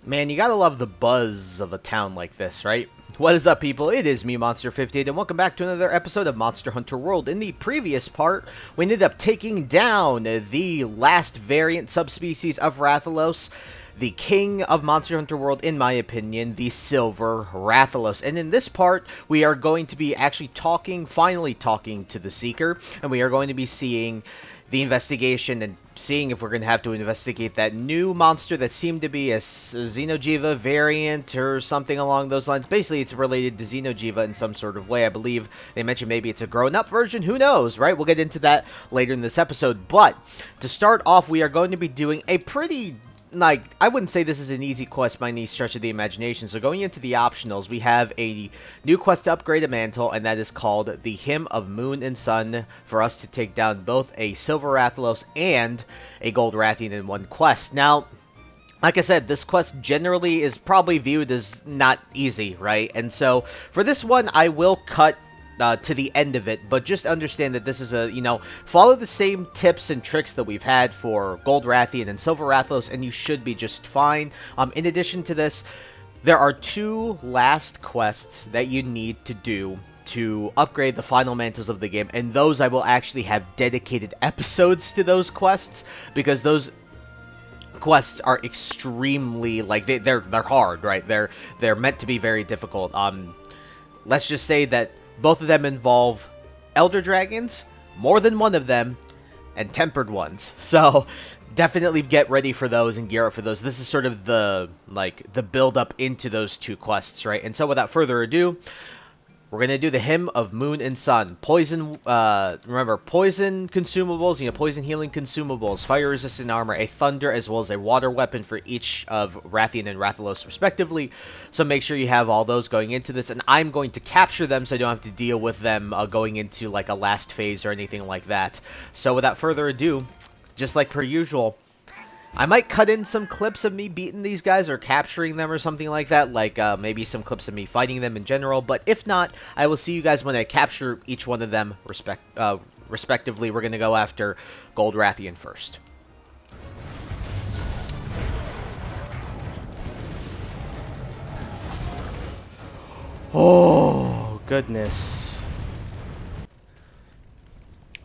Man, you gotta love the buzz of a town like this, right? What is up, people? It is me, Monster58, and welcome back to another episode of Monster Hunter World. In the previous part, we ended up taking down the last variant subspecies of Rathalos, the king of Monster Hunter World, in my opinion, the Silver Rathalos. And in this part, we are going to be actually finally talking to the Seeker, and we are going to be seeing the investigation and seeing if we're going to have to investigate that new monster that seemed to be a Xeno'Jiiva variant or something along those lines. Basically, it's related to Xeno'Jiiva in some sort of way. I believe they mentioned maybe it's a grown-up version. Who knows, right? We'll get into that later in this episode. But to start off, we are going to be doing a pretty... I wouldn't say this is an easy quest by any stretch of the imagination. So going into the optionals, we have a new quest to upgrade a mantle, and that is called the Hymn of Moon and Sun, for us to take down both a Silver Rathalos and a Gold Rathian in one quest. Now, like I said, this quest generally is probably viewed as not easy, right? And so for this one, I will cut to the end of it, but just understand that this is follow the same tips and tricks that we've had for Gold Rathian and Silver Rathalos, and you should be just fine. In addition to this, there are two last quests that you need to do to upgrade the final mantles of the game, and those I will actually have dedicated episodes to those quests, because those quests are extremely, they're hard, right? They're meant to be very difficult. Let's just say that both of them involve Elder Dragons, more than one of them, and Tempered ones. So definitely get ready for those and gear up for those. This is sort of the build up into those two quests, right? And so without further ado, we're going to do the Hymn of Moon and Sun. Poison, remember, poison consumables, poison healing consumables, fire resistant armor, a thunder, as well as a water weapon for each of Rathian and Rathalos respectively. So make sure you have all those going into this, and I'm going to capture them so I don't have to deal with them going into like a last phase or anything like that. So without further ado, just like per usual, I might cut in some clips of me beating these guys or capturing them or something like that, maybe some clips of me fighting them in general, but if not, I will see you guys when I capture each one of them respectively. We're going to go after Gold Rathian first. Oh, goodness.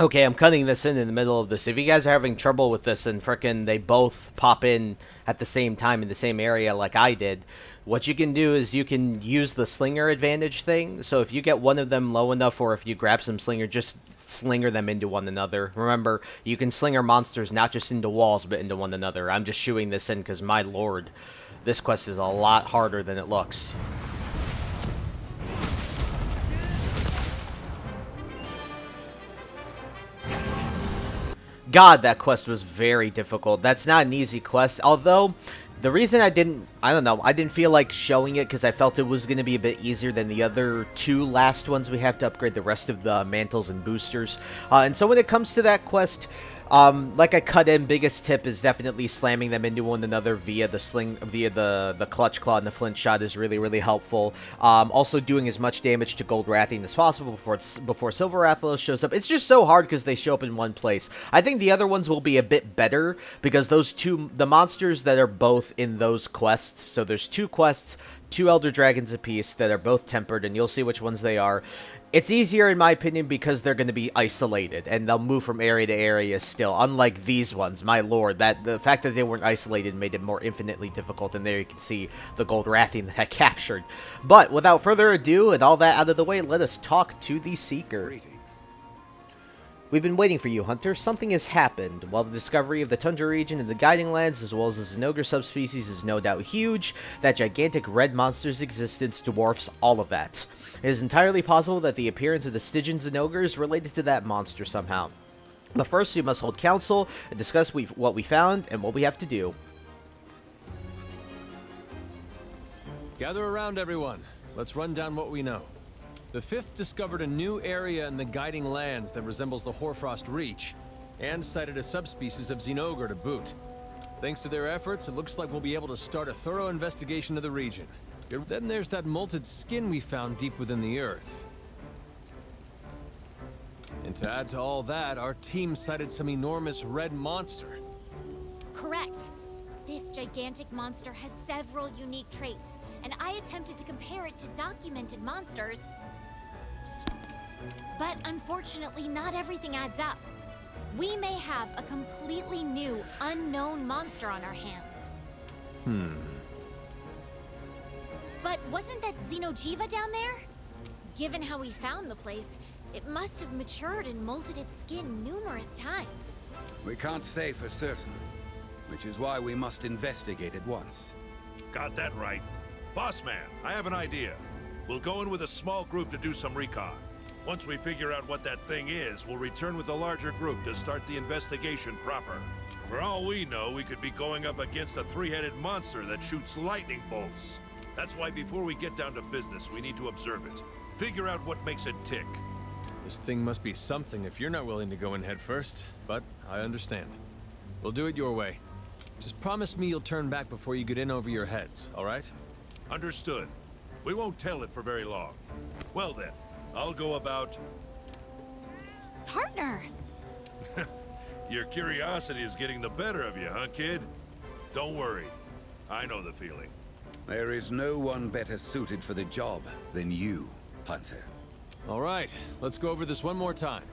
Okay, I'm cutting this in the middle of this. If you guys are having trouble with this and frickin' they both pop in at the same time in the same area like I did, what you can do is you can use the slinger advantage thing. So if you get one of them low enough, or if you grab some slinger, just slinger them into one another. Remember, you can slinger monsters not just into walls, but into one another. I'm just shooing this in because, my lord, this quest is a lot harder than it looks. God, that quest was very difficult. That's not an easy quest, although the reason I didn't feel like showing it because I felt it was going to be a bit easier than the other two last ones. We have to upgrade the rest of the mantles and boosters. And so when it comes to that quest, like I cut in, biggest tip is definitely slamming them into one another via the clutch claw, and the flint shot is really, really helpful. Also doing as much damage to Gold Rathian as possible before Silver Rathalos shows up. It's just so hard because they show up in one place. I think the other ones will be a bit better because the monsters that are both in those quests, so there's two quests, 2 Elder Dragons apiece that are both tempered, and you'll see which ones they are. It's easier, in my opinion, because they're going to be isolated, and they'll move from area to area still, unlike these ones. My lord, the fact that they weren't isolated made it more infinitely difficult, and there you can see the Gold Rathian that I captured. But without further ado, and all that out of the way, let us talk to the Seeker. Greetings. We've been waiting for you, Hunter. Something has happened. While the discovery of the Tundra region and the Guiding Lands, as well as the Zinogre subspecies, is no doubt huge, that gigantic red monster's existence dwarfs all of that. It is entirely possible that the appearance of the Stygian Zinogre is related to that monster somehow. But first, we must hold council and discuss what we found and what we have to do. Gather around, everyone. Let's run down what we know. The 5th discovered a new area in the Guiding Lands that resembles the Hoarfrost Reach, and cited a subspecies of Xenogre to boot. Thanks to their efforts, it looks like we'll be able to start a thorough investigation of the region. Then there's that molted skin we found deep within the earth. And to add to all that, our team sighted some enormous red monster. Correct. This gigantic monster has several unique traits, and I attempted to compare it to documented monsters. But unfortunately, not everything adds up. We may have a completely new, unknown monster on our hands. But wasn't that Xeno'Jiiva down there? Given how we found the place, it must have matured and molted its skin numerous times. We can't say for certain, which is why we must investigate at once. Got that right. Boss man, I have an idea. We'll go in with a small group to do some recon. Once we figure out what that thing is, we'll return with the larger group to start the investigation proper. For all we know, we could be going up against a three-headed monster that shoots lightning bolts. That's why before we get down to business, we need to observe it. Figure out what makes it tick. This thing must be something if you're not willing to go in head first, but I understand. We'll do it your way. Just promise me you'll turn back before you get in over your heads, all right? Understood. We won't tell it for very long. Well then, I'll go about... Partner! Your curiosity is getting the better of you, huh, kid? Don't worry. I know the feeling. There is no one better suited for the job than you, Hunter. All right, let's go over this one more time.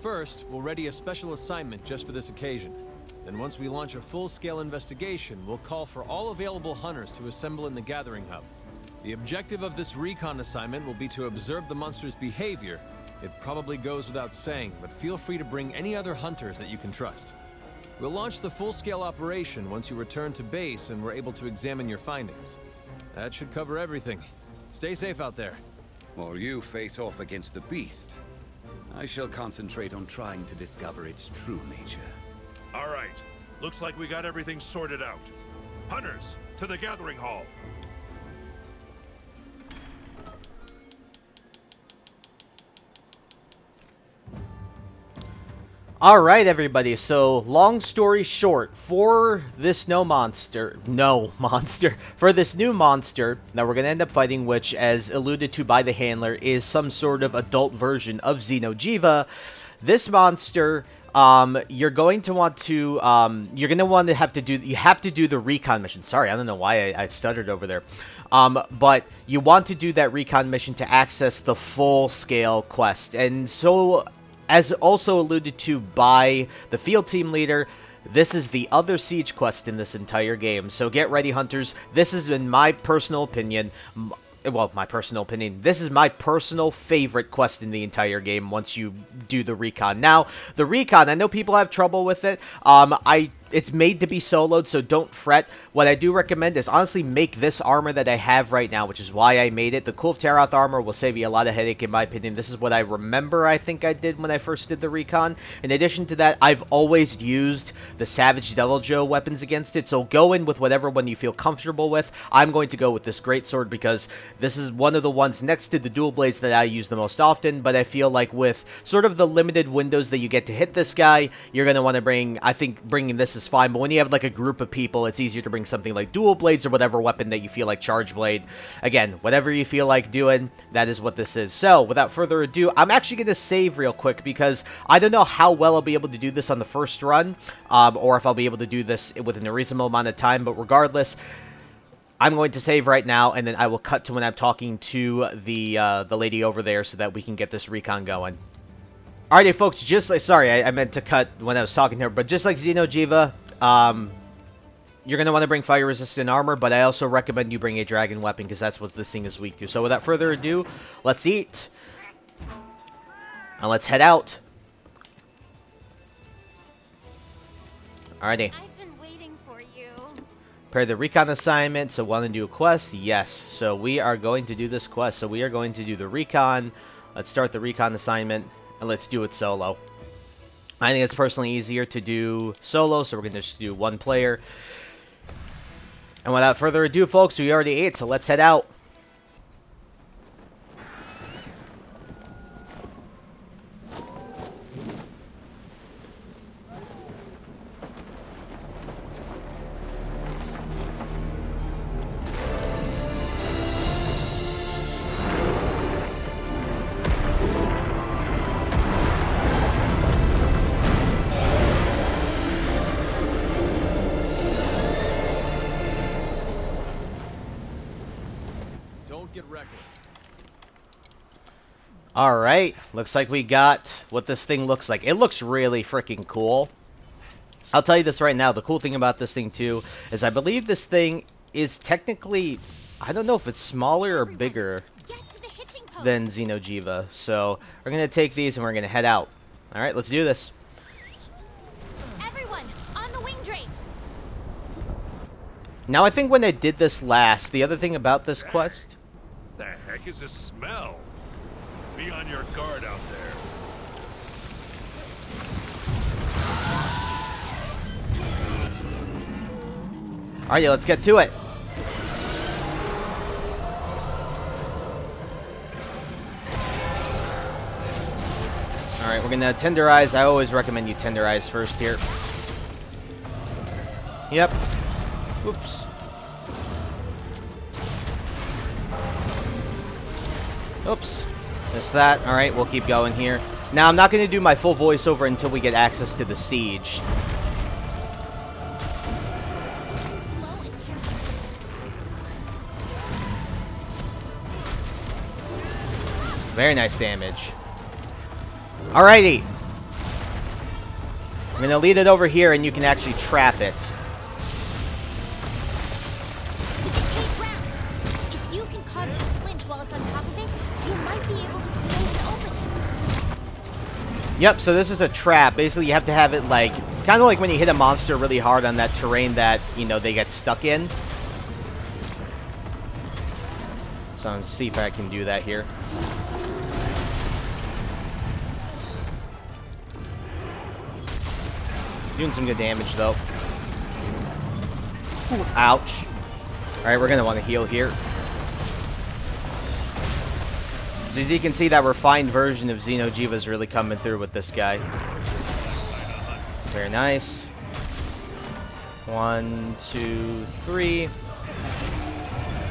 First, we'll ready a special assignment just for this occasion. Then once we launch a full-scale investigation, we'll call for all available hunters to assemble in the gathering hub. The objective of this recon assignment will be to observe the monster's behavior. It probably goes without saying, but feel free to bring any other hunters that you can trust. We'll launch the full-scale operation once you return to base and we're able to examine your findings. That should cover everything. Stay safe out there. While you face off against the beast, I shall concentrate on trying to discover its true nature. All right. Looks like we got everything sorted out. Hunters, to the gathering hall. Alright everybody, so long story short, for this for this new monster that we're going to end up fighting, which as alluded to by the handler is some sort of adult version of Xeno'Jiiva, this monster, you're going to want to have to do the recon mission. Sorry, I don't know why I stuttered over there. But you want to do that recon mission to access the full-scale quest, and so... As also alluded to by the field team leader, this is the other siege quest in this entire game. So get ready, hunters. This is, in my personal opinion, this is my personal favorite quest in the entire game once you do the recon. Now, the recon, I know people have trouble with it. It's made to be soloed, so don't fret. What I do recommend is honestly make this armor that I have right now, which is why I made it. The Cool of Taroth armor will save you a lot of headache, in my opinion. This is what I remember I think I did when I first did the recon. In addition to that, I've always used the Savage Devil Joe weapons against it, so go in with whatever one you feel comfortable with. I'm going to go with this greatsword because this is one of the ones next to the dual blades that I use the most often, but I feel like with sort of the limited windows that you get to hit this guy, you're going to want to bringing this is fine, but when you have like a group of people, it's easier to bring something like dual blades or whatever weapon that you feel like charge blade. Again, whatever you feel like doing, that is what this is. So, without further ado, I'm actually going to save real quick because I don't know how well I'll be able to do this on the first run, or if I'll be able to do this within a reasonable amount of time, but regardless, I'm going to save right now, and then I will cut to when I'm talking to the lady over there so that we can get this recon going. Alrighty, folks, just like... Sorry, I meant to cut when I was talking to her, but just like Xeno'Jiiva, you're going to want to bring fire-resistant armor, but I also recommend you bring a dragon weapon, because that's what this thing is weak to. So without further ado, let's eat. And let's head out. Alrighty. I've been waiting for you. Prepare the recon assignment, so want to do a quest? Yes. So we are going to do this quest. So we are going to do the recon. Let's start the recon assignment. And let's do it solo. I think it's personally easier to do solo, so we're going to just do one player. And without further ado, folks, we already ate, so let's head out. Don't get reckless. Alright, looks like we got what this thing looks like. It looks really freaking cool. I'll tell you this right now, the cool thing about this thing too is I believe this thing is technically, I don't know if it's smaller or bigger than Xeno'Jiiva. So we're going to take these and we're going to head out. Alright, let's do this. Everyone, on the wing drapes. Now I think when I did this last, the other thing about this quest... The heck is this smell? Be on your guard out there. Alright, let's get to it. Alright, we're gonna tenderize. I always recommend you tenderize first here. Yep. Oops. Oops. Missed that. Alright, we'll keep going here. Now, I'm not going to do my full voiceover until we get access to the siege. Very nice damage. Alrighty. I'm going to lead it over here and you can actually trap it. If you can cause it to flinch while it's on top of it, you might be able to create an opening. Yep, so this is a trap. Basically, you have to have it like, kind of like when you hit a monster really hard on that terrain that, you know, they get stuck in. So let's see if I can do that here. Doing some good damage, though. Ooh, ouch. Alright, we're going to want to heal here. So as you can see, that refined version of Xeno'Jiiva is really coming through with this guy. Very nice. 1, 2, 3.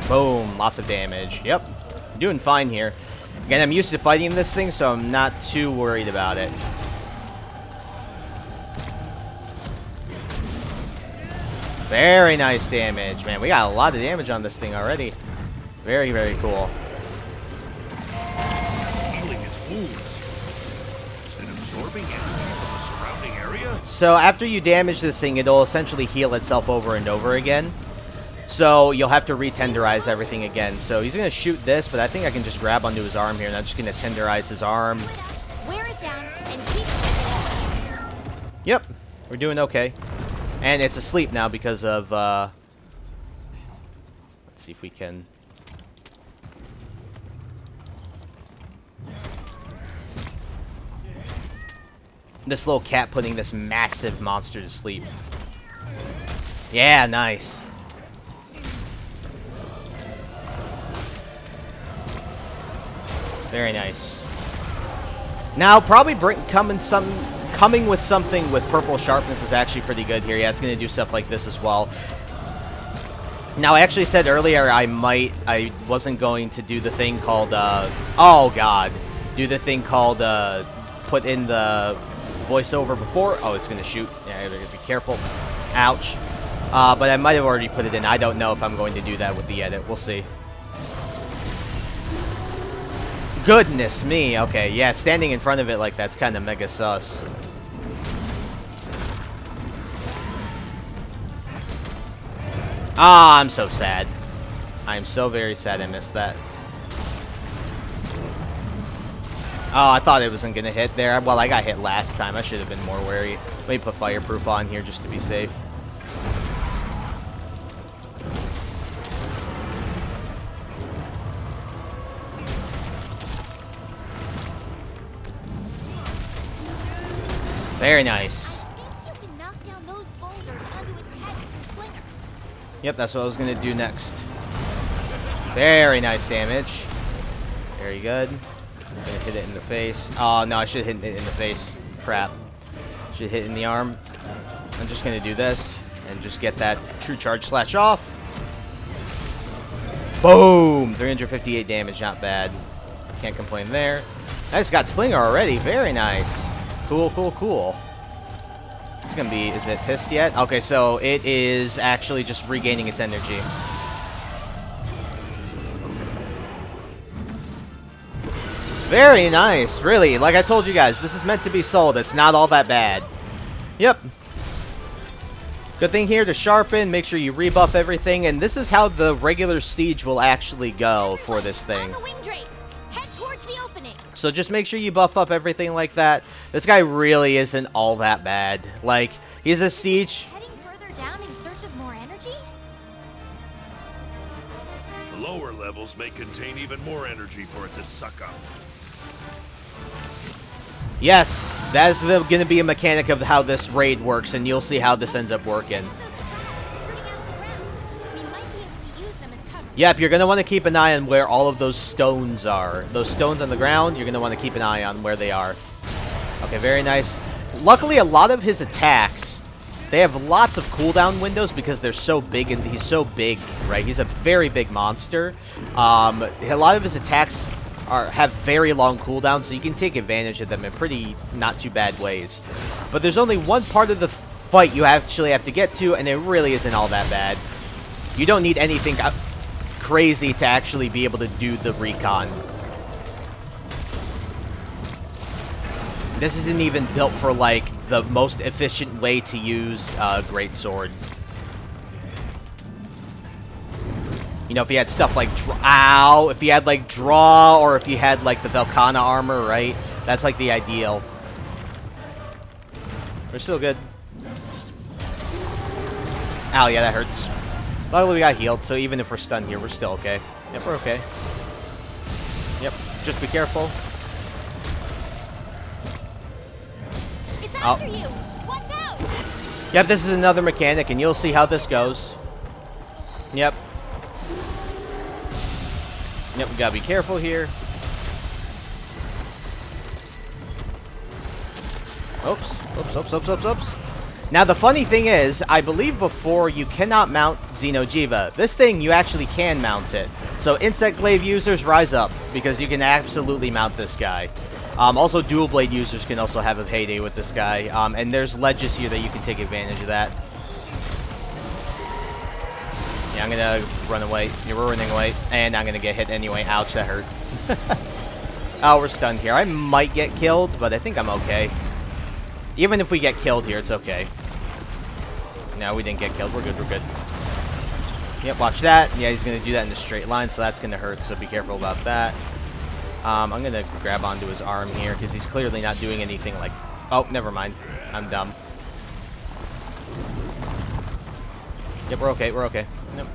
Boom. Lots of damage. Yep. I'm doing fine here. Again, I'm used to fighting this thing, so I'm not too worried about it. Very nice damage. Man, we got a lot of damage on this thing already. Very, very cool. Healing its wounds. Is it absorbing energy from the surrounding area? So after you damage this thing, it'll essentially heal itself over and over again. So you'll have to re-tenderize everything again. So he's going to shoot this, but I think I can just grab onto his arm here, and I'm just going to tenderize his arm. Wear it down and keep it. Yep, we're doing okay. And it's asleep now because of, let's see if we can... This little cat putting this massive monster to sleep. Yeah, nice. Very nice. Now, probably coming with something with purple sharpness is actually pretty good here. Yeah, it's going to do stuff like this as well. Now, I actually said earlier I wasn't going to do the thing called, oh god. Do the thing called, put in the voiceover before. Oh, it's going to shoot. Yeah, I gotta be careful. Ouch. But I might have already put it in. I don't know if I'm going to do that with the edit. We'll see. Goodness me. Okay, yeah, standing in front of it like that's kind of mega sus. Ah, I'm so sad. I'm so very sad I missed that. Oh, I thought it wasn't going to hit there. Well, I got hit last time. I should have been more wary. Let me put fireproof on here just to be safe. Very nice. I think you can knock down those boulders onto its head with your slinger. Yep, that's what I was going to do next. Very nice damage. Very good. I'm going to hit it in the face. Oh, no, I should have hit it in the face. Crap. Should hit it in the arm. I'm just going to do this and just get that true charge slash off. Boom! 358 damage, not bad. Can't complain there. I just got Slinger already. Very nice. Cool, cool, cool. It's gonna be, is it pissed yet? Okay, so it is actually just regaining its energy. Very nice, really. Like I told you guys, this is meant to be sold. It's not all that bad. Yep. Good thing here to sharpen, make sure you rebuff everything, and this is how the regular siege will actually go for this thing. On the wing drakes. Head towards the opening. So just make sure you buff up everything like that. This guy really isn't all that bad. Like, he's a siege. Heading further down in search of more energy? The lower levels may contain even more energy for it to suck up. Yes, that's going to be a mechanic of how this raid works, and you'll see how this ends up working. Those clouds protruding out of the ground. We might be able to use them as cover. Yep, you're going to want to keep an eye on where all of those stones are. Those stones on the ground, you're going to want to keep an eye on where they are. Okay, very nice. Luckily, a lot of his attacks, they have lots of cooldown windows because they're so big, and he's so big, right? He's a very big monster. A lot of his attacks have very long cooldowns, so you can take advantage of them in pretty not too bad ways. But there's only one part of the fight you actually have to get to, and it really isn't all that bad. You don't need anything crazy to actually be able to do the recon. This isn't even built for like the most efficient way to use a greatsword. You know, if you had stuff like if you had like draw, or if you had like the Velkana armor, right? That's like the ideal. We're still good. Ow, yeah, that hurts. Luckily we got healed, so even if we're stunned here, we're still okay. Yep, we're okay. Yep, just be careful. It's after you. Watch out. Yep, this is another mechanic, and you'll see how this goes. Yep. Yep, we gotta be careful here. Oops. Now, the funny thing is, I believe before you cannot mount Xeno'Jiiva. This thing, you actually can mount it. So, Insect Glaive users, rise up, because you can absolutely mount this guy. Also, Dual Blade users can also have a heyday with this guy. And there's ledges here that you can take advantage of that. Yeah, I'm gonna run away. You're running away. And I'm gonna get hit anyway. Ouch, that hurt. Oh, we're stunned here. I might get killed, but I think I'm okay. Even if we get killed here, it's okay. No, we didn't get killed. We're good, we're good. Yep, watch that. Yeah, he's gonna do that in a straight line, so that's gonna hurt, so be careful about that. I'm gonna grab onto his arm here, because he's clearly not doing anything like... Oh, never mind. I'm dumb. Yep, we're okay, we're okay. Yep.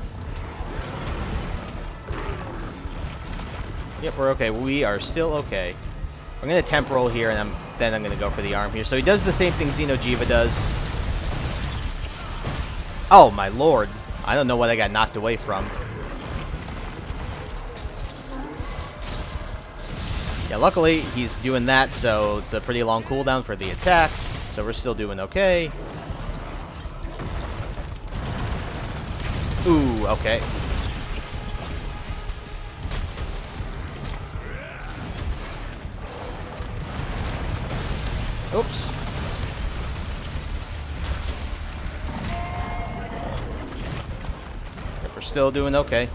Yep, we're okay. We are still okay. I'm gonna temporal here, and then I'm gonna go for the arm here. So he does the same thing Xeno'Jiiva does. Oh my lord. I don't know what I got knocked away from. Yeah, luckily he's doing that, so it's a pretty long cooldown for the attack. So we're still doing okay. Ooh, okay. Oops. If we're still doing okay.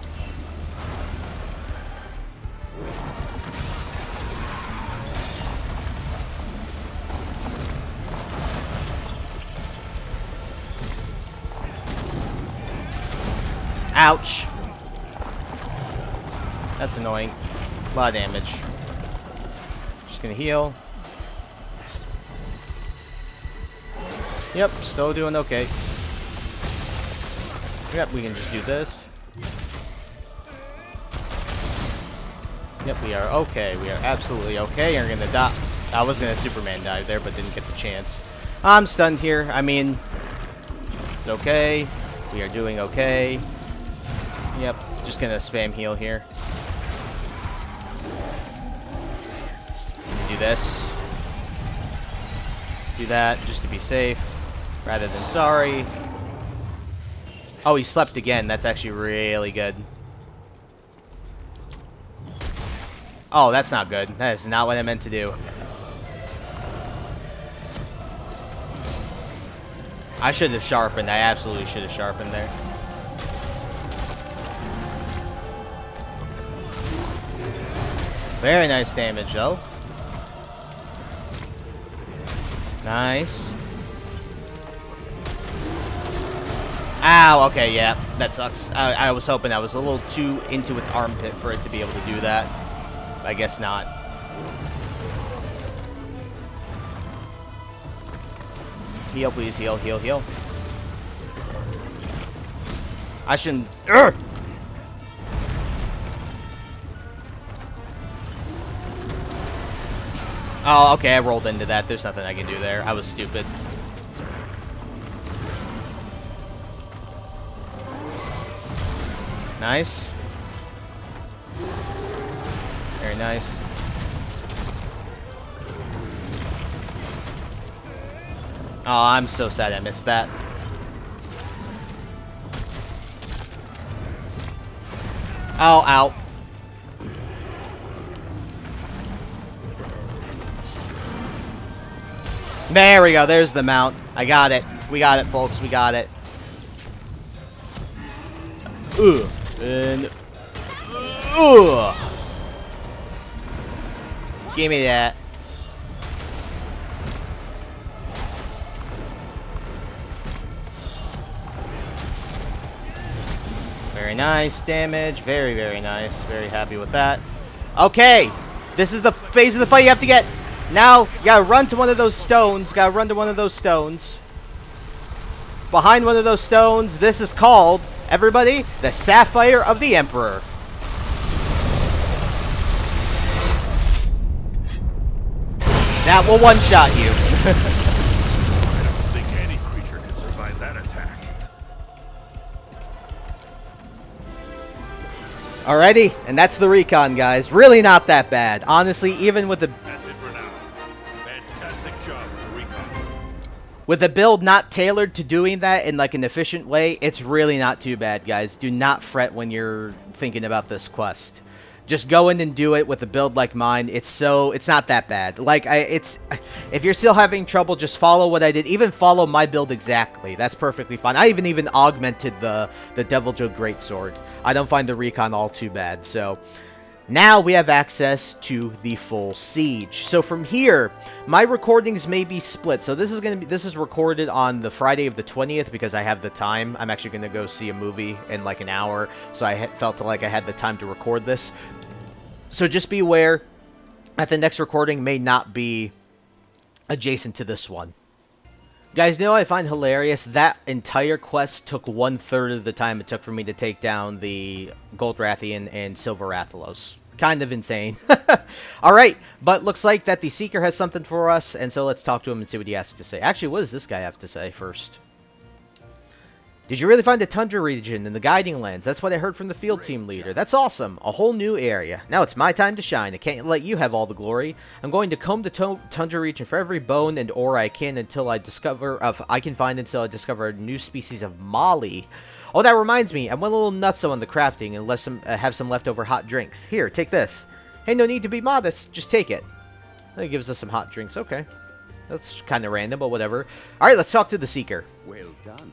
Ouch. That's annoying. A lot of damage. Just gonna heal. Yep, still doing okay. Yep, we can just do this. Yep, we are okay. We are absolutely okay. You're gonna die. I was gonna Superman dive there, but didn't get the chance. I'm stunned here. I mean, it's okay. We are doing okay. Yep, just gonna spam heal here. Do this. Do that, just to be safe, rather than sorry. Oh, he slept again. That's actually really good. Oh, that's not good. That is not what I meant to do. I should have sharpened. I absolutely should have sharpened there. Very nice damage, though. Nice. Ow, okay, yeah, that sucks. I was hoping I was a little too into its armpit for it to be able to do that. I guess not. Heal, please, heal, heal, heal. I shouldn't... Urgh! Oh, okay, I rolled into that. There's nothing I can do there. I was stupid. Nice. Very nice. Oh, I'm so sad I missed that. Oh, ow. There we go. There's the mount. I got it. We got it, folks. We got it. Ugh. And... Ugh. Give me that. Very nice damage. Very, very nice. Very happy with that. Okay. This is the phase of the fight you have to get. Now, you gotta run to one of those stones. Gotta run to one of those stones. Behind one of those stones, this is called, everybody, the Sapphire of the Emperor. That will one-shot you. I don't think any creature can survive that attack. Alrighty, and that's the recon, guys. Really not that bad. Honestly, even with the... That's it for now. Fantastic job with the recon. With a build not tailored to doing that in like an efficient way, it's really not too bad, guys. Do not fret when you're thinking about this quest. Just go in and do it with a build like mine. It's not that bad. Like, if you're still having trouble, just follow what I did. Even follow my build exactly. That's perfectly fine. I even augmented the Deviljho Greatsword. I don't find the recon all too bad. So now we have access to the full siege. So from here, my recordings may be split. So this is recorded on the Friday of the 20th because I have the time. I'm actually going to go see a movie in like an hour, so I felt like I had the time to record this. So just be aware that the next recording may not be adjacent to this one. Guys, I find hilarious that entire quest took 1/3 of the time it took for me to take down the Gold Rathian and Silver Rathalos. Kind of insane. Alright, but looks like that the Seeker has something for us, and so let's talk to him and see what he has to say. Actually, what does this guy have to say first? Did you really find the Tundra region in the Guiding Lands? That's what I heard from the field team leader. That's awesome. A whole new area. Now it's my time to shine. I can't let you have all the glory. I'm going to comb the Tundra region for every bone and ore I can until I discover a new species of Molly. Oh, that reminds me. I went a little nutso on the crafting and have some leftover hot drinks. Here, take this. Hey, no need to be modest. Just take it. That gives us some hot drinks. Okay. That's kind of random, but whatever. Alright, let's talk to the Seeker. Well done.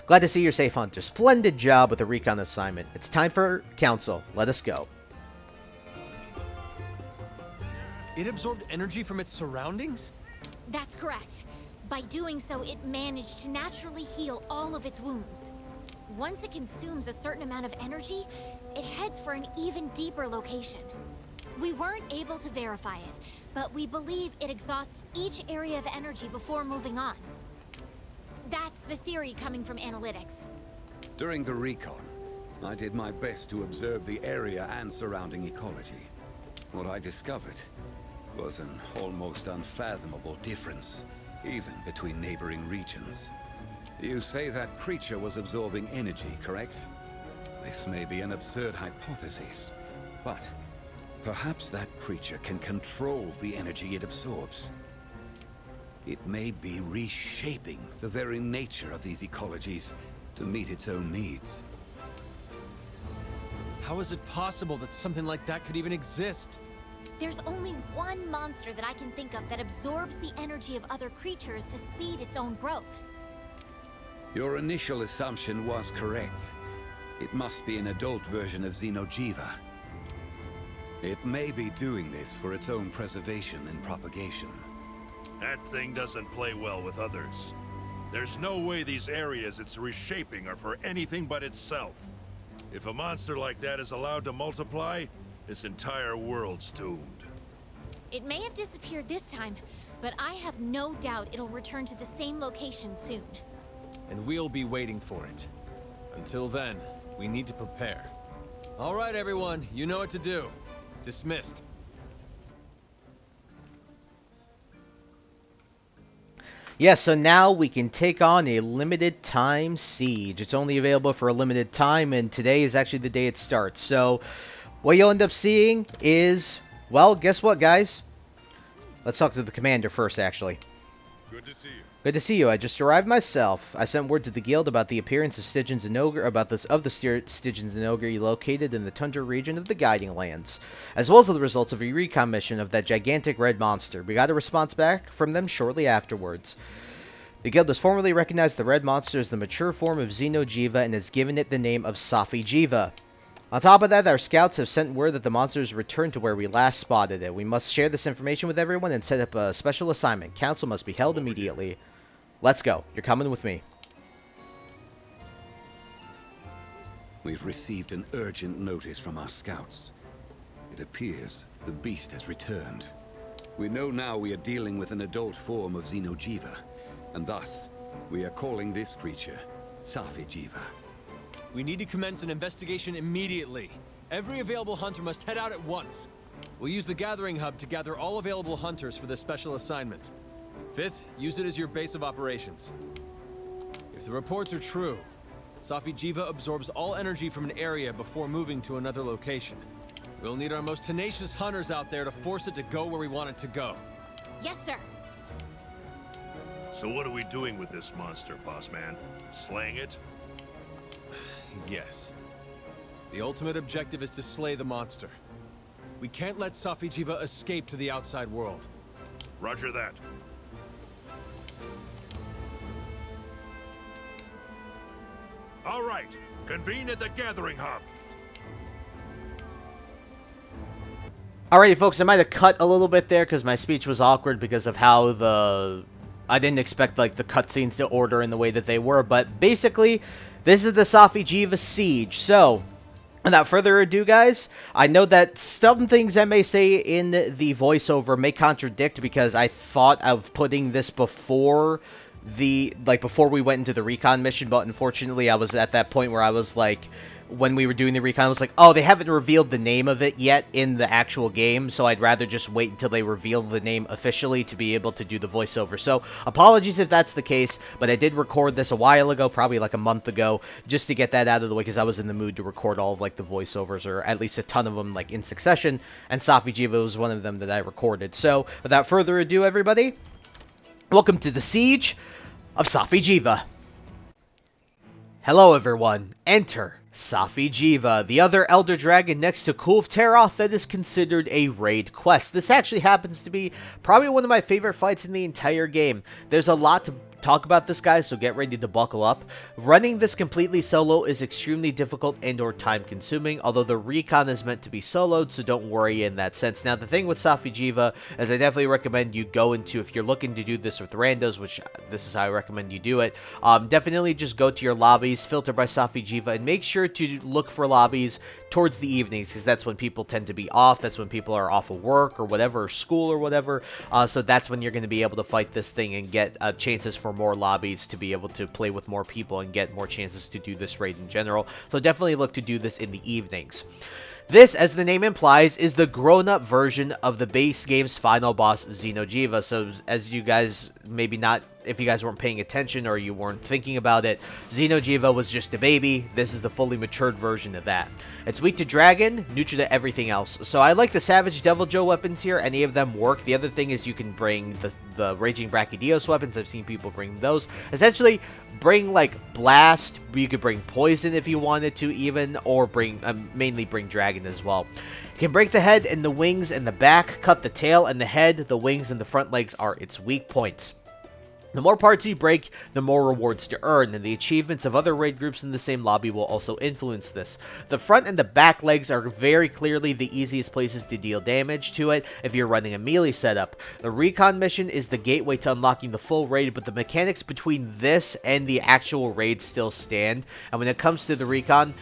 Glad to see you're safe, Hunter. Splendid job with the recon assignment. It's time for council. Let us go. It absorbed energy from its surroundings? That's correct. By doing so, it managed to naturally heal all of its wounds. Once it consumes a certain amount of energy, it heads for an even deeper location. We weren't able to verify it, but we believe it exhausts each area of energy before moving on. That's the theory coming from analytics. During the recon, I did my best to observe the area and surrounding ecology. What I discovered was an almost unfathomable difference, even between neighboring regions. You say that creature was absorbing energy, correct? This may be an absurd hypothesis, but perhaps that creature can control the energy it absorbs. It may be reshaping the very nature of these ecologies to meet its own needs. How is it possible that something like that could even exist? There's only one monster that I can think of that absorbs the energy of other creatures to speed its own growth. Your initial assumption was correct. It must be an adult version of Xeno'Jiiva. It may be doing this for its own preservation and propagation. That thing doesn't play well with others. There's no way these areas it's reshaping are for anything but itself. If a monster like that is allowed to multiply, this entire world's doomed. It may have disappeared this time, but I have no doubt it'll return to the same location soon. And we'll be waiting for it. Until then, we need to prepare. All right, everyone, you know what to do. Dismissed. Yeah, so now we can take on a limited time siege. It's only available for a limited time, and today is actually the day it starts. So, what you'll end up seeing is, well, guess what, guys? Let's talk to the commander first, actually. Good to see you. Good to see you. I just arrived myself. I sent word to the guild about the appearance of Stygians and Ogre, Stygians and Ogre located in the tundra region of the Guiding Lands, as well as the results of a recon mission of that gigantic red monster. We got a response back from them shortly afterwards. The guild has formally recognized the red monster as the mature form of Xeno'Jiiva and has given it the name of Safi'Jiiva. On top of that, our scouts have sent word that the monster has returned to where we last spotted it. We must share this information with everyone and set up a special assignment. Council must be held immediately. Let's go. You're coming with me. We've received an urgent notice from our scouts. It appears the beast has returned. We know now we are dealing with an adult form of Xeno'Jiiva, and thus, we are calling this creature Safi'Jiiva. We need to commence an investigation immediately. Every available hunter must head out at once. We'll use the gathering hub to gather all available hunters for this special assignment. Fifth, use it as your base of operations. If the reports are true, Safi'Jiiva absorbs all energy from an area before moving to another location. We'll need our most tenacious hunters out there to force it to go where we want it to go. Yes, sir. So what are we doing with this monster, boss man? Slaying it? Yes. The ultimate objective is to slay the monster. We can't let Safi'Jiiva escape to the outside world. Roger that. All right. Convene at the gathering hub. Alrighty, folks, I might have cut a little bit there because my speech was awkward because of how I didn't expect, like, the cutscenes to order in the way that they were, but basically, this is the Safi'Jiiva siege. So, without further ado, guys, I know that some things I may say in the voiceover may contradict because I thought of putting this before before we went into the recon mission, but unfortunately I was at that point where I was like, when we were doing the recon, I was like, oh, they haven't revealed the name of it yet in the actual game, so I'd rather just wait until they reveal the name officially to be able to do the voiceover. So, apologies if that's the case, but I did record this a while ago, probably like a month ago, just to get that out of the way, because I was in the mood to record all of, like, the voiceovers, or at least a ton of them, like, in succession, and Safi'Jiiva was one of them that I recorded. So, without further ado, everybody, welcome to the Siege of Safi'Jiiva. Hello, everyone. Enter Safi'Jiiva, the other Elder Dragon next to Kulve Taroth that is considered a raid quest. This actually happens to be probably one of my favorite fights in the entire game. There's a lot to talk about this guy, so get ready to buckle up. Running this completely solo is extremely difficult and or time consuming, although the recon is meant to be soloed, so don't worry in that sense. Now, the thing with Safi'Jiiva is I definitely recommend you go into, if you're looking to do this with randos, which this is how I recommend you do it, definitely just go to your lobbies, filter by Safi'Jiiva, and make sure to look for lobbies towards the evenings, because that's when people tend to be off, that's when people are off of work or whatever, or school or whatever, so that's when you're going to be able to fight this thing and get chances for more lobbies to be able to play with more people and get more chances to do this raid in general. So definitely look to do this in the evenings. This, as the name implies, is the grown-up version of the base game's final boss, Xeno'Jiiva. So, as you guys, maybe not, if you guys weren't paying attention or you weren't thinking about it, Xeno'Jiiva was just a baby. This is the fully matured version of that. It's weak to dragon, neutral to everything else. So I like the Savage Devil Joe weapons here. Any of them work. The other thing is you can bring the Raging Brachydios weapons. I've seen people bring those. Essentially, bring like Blast. You could bring Poison if you wanted to even, or bring mainly bring Dragon as well. You can break the head and the wings and the back, cut the tail and the head. The wings and the front legs are its weak points. The more parts you break, the more rewards to earn, and the achievements of other raid groups in the same lobby will also influence this. The front and the back legs are very clearly the easiest places to deal damage to it if you're running a melee setup. The recon mission is the gateway to unlocking the full raid, but the mechanics between this and the actual raid still stand, and when it comes to the recon,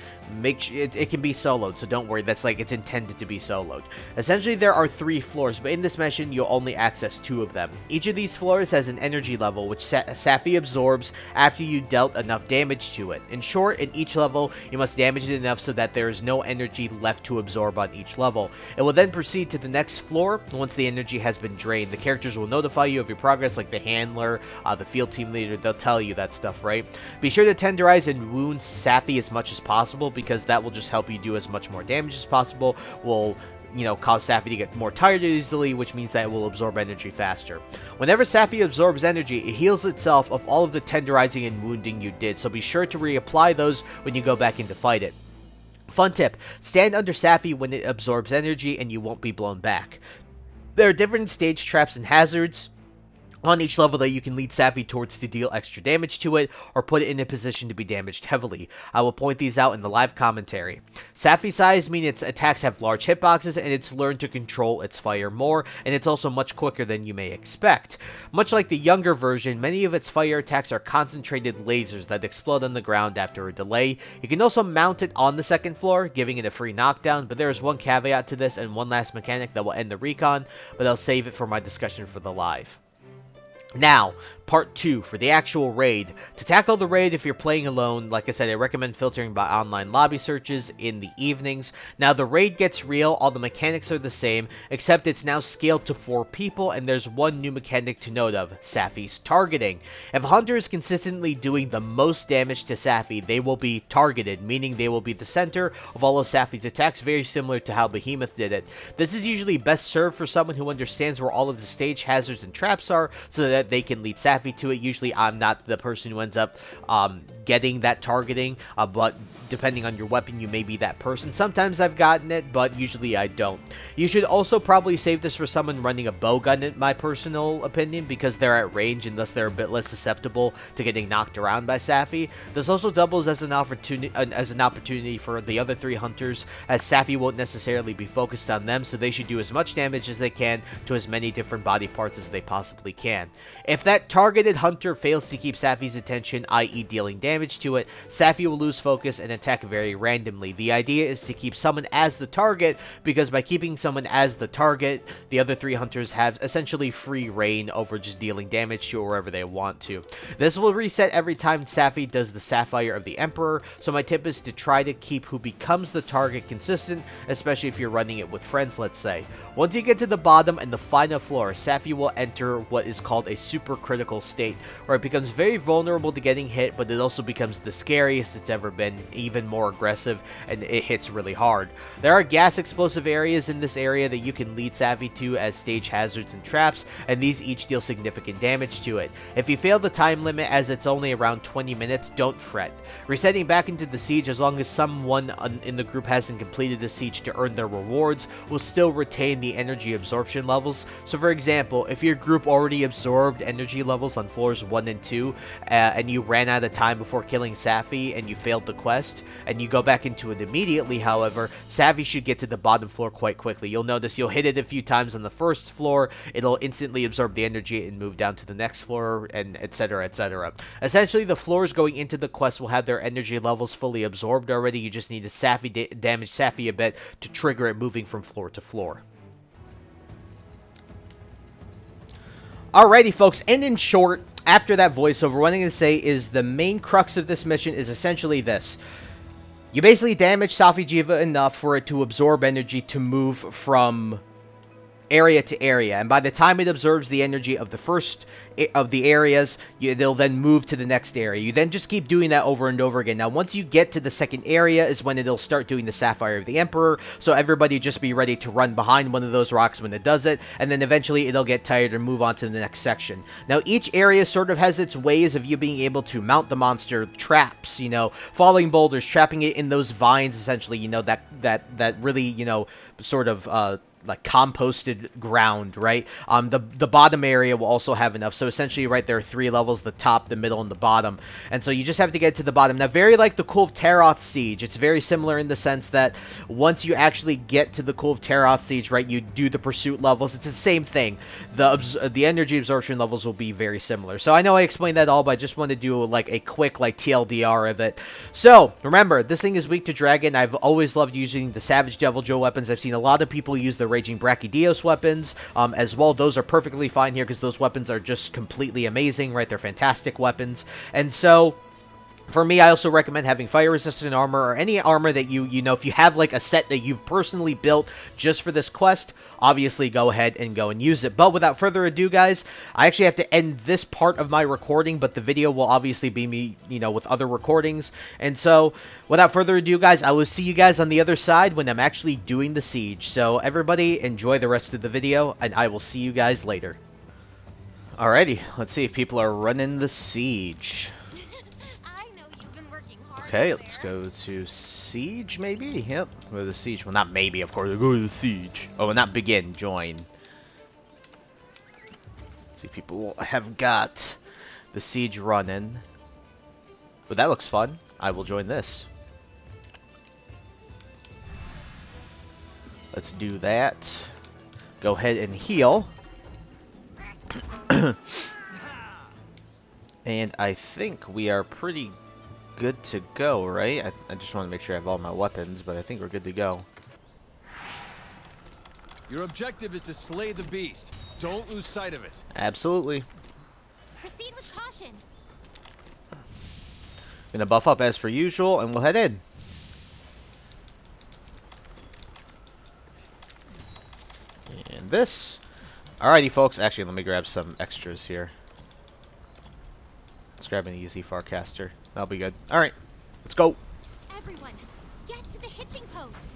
it can be soloed, so don't worry, that's like it's intended to be soloed. Essentially, there are 3 floors, but in this mission, you'll only access 2 of them. Each of these floors has an energy level, which Safi absorbs after you dealt enough damage to it. In short, in each level, you must damage it enough so that there is no energy left to absorb on each level. It will then proceed to the next floor once the energy has been drained. The characters will notify you of your progress, like the handler, the field team leader, they'll tell you that stuff, right? Be sure to tenderize and wound Safi as much as possible, because that will just help you do as much more damage as possible, will cause Safi to get more tired easily, which means that it will absorb energy faster. Whenever Safi absorbs energy, it heals itself of all of the tenderizing and wounding you did, so be sure to reapply those when you go back in to fight it. Fun tip, stand under Safi when it absorbs energy and you won't be blown back. There are different stage traps and hazards on each level that you can lead Safi towards to deal extra damage to it, or put it in a position to be damaged heavily. I will point these out in the live commentary. Safi size means its attacks have large hitboxes, and it's learned to control its fire more, and it's also much quicker than you may expect. Much like the younger version, many of its fire attacks are concentrated lasers that explode on the ground after a delay. You can also mount it on the second floor, giving it a free knockdown, but there is one caveat to this and one last mechanic that will end the recon, but I'll save it for my discussion for the live. Now, part 2 for the actual raid. To tackle the raid if you're playing alone, like I said, I recommend filtering by online lobby searches in the evenings. Now, the raid gets real, all the mechanics are the same, except it's now scaled to 4 people, and there's one new mechanic to note of, Safi's targeting. If a hunter is consistently doing the most damage to Safi, they will be targeted, meaning they will be the center of all of Safi's attacks, very similar to how Behemoth did it. This is usually best served for someone who understands where all of the stage hazards and traps are, so that they can lead Safi to it. Usually I'm not the person who ends up getting that targeting, but depending on your weapon, you may be that person. Sometimes I've gotten it, but usually I don't. You should also probably save this for someone running a bowgun, in my personal opinion, because they're at range and thus they're a bit less susceptible to getting knocked around by Safi. This also doubles as an opportunity for the other 3 hunters, as Safi won't necessarily be focused on them, so they should do as much damage as they can to as many different body parts as they possibly can. If that targeted hunter fails to keep Safi's attention, i.e. dealing damage to it, Safi will lose focus and attack very randomly. The idea is to keep someone as the target, because by keeping someone as the target, the other 3 hunters have essentially free reign over just dealing damage to it wherever they want to. This will reset every time Safi does the Sapphire of the Emperor, so my tip is to try to keep who becomes the target consistent, especially if you're running it with friends, let's say. Once you get to the bottom and the final floor, Safi will enter what is called a super critical state, where it becomes very vulnerable to getting hit, but it also becomes the scariest it's ever been, even more aggressive, and it hits really hard. There are gas explosive areas in this area that you can lead Safi to as stage hazards and traps, and these each deal significant damage to it. If you fail the time limit, as it's only around 20 minutes, don't fret. Resetting back into the siege, as long as someone in the group hasn't completed the siege to earn their rewards, will still retain the energy absorption levels. So for example, if your group already absorbed energy levels on floors 1 and 2, and you ran out of time before killing Safi and you failed the quest, and you go back into it immediately, however, Safi should get to the bottom floor quite quickly. You'll notice you'll hit it a few times on the first floor, it'll instantly absorb the energy and move down to the next floor, and etc, etc. Essentially, the floors going into the quest will have their energy levels fully absorbed already. You just need to damage Safi a bit to trigger it moving from floor to floor. Alrighty folks, and in short, after that voiceover, what I'm going to say is the main crux of this mission is essentially this. You basically damage Safi'Jiiva enough for it to absorb energy to move from area to area, and by the time it absorbs the energy of the first of the areas, they'll then move to the next area. You then just keep doing that over and over again. Now once you get to the second area is when it'll start doing the Sapphire of the Emperor, so everybody just be ready to run behind one of those rocks when it does it, and then eventually it'll get tired and move on to the next section. Now each area sort of has its ways of you being able to mount the monster, traps, falling boulders, trapping it in those vines, essentially, that really, sort of like composted ground, right? The bottom area will also have enough. So essentially, right, there are 3 levels: the top, the middle, and the bottom. And so you just have to get to the bottom. Now, very like the Cove Teroth siege, it's very similar in the sense that once you actually get to the Cove Teroth siege, right, you do the pursuit levels. It's the same thing. The energy absorption levels will be very similar. So I know I explained that all, but I just want to do like a quick like TLDR of it. So remember, this thing is weak to dragon. I've always loved using the Savage Devil Joe weapons. I've seen a lot of people use the Raging Brachydios weapons as well. Those are perfectly fine here because those weapons are just completely amazing, right? They're fantastic weapons. And so for me, I also recommend having fire-resistant armor or any armor that you know, if you have like a set that you've personally built just for this quest, obviously go ahead and go and use it. But without further ado, guys, I actually have to end this part of my recording, but the video will obviously be me, you know, with other recordings. And so, without further ado, guys, I will see you guys on the other side when I'm actually doing the siege. So, everybody, enjoy the rest of the video, and I will see you guys later. Alrighty, let's see if people are running the siege. Okay, let's go to Siege, maybe? Yep, go to the Siege. Well, not maybe, of course. Go to the Siege. Oh, not begin, join. Let's see, people have got the Siege running. Well, that looks fun. I will join this. Let's do that. Go ahead and heal. And I think we are pretty good to go, right? I just want to make sure I have all my weapons, but I think we're good to go. Your objective is to slay the beast. Don't lose sight of it. Absolutely. Proceed with caution. Gonna buff up as per usual, and we'll head in. And this. Alrighty, folks. Actually, let me grab some extras here. Let's grab an easy Farcaster. That'll be good. Alright, let's go. Everyone, get to the hitching post.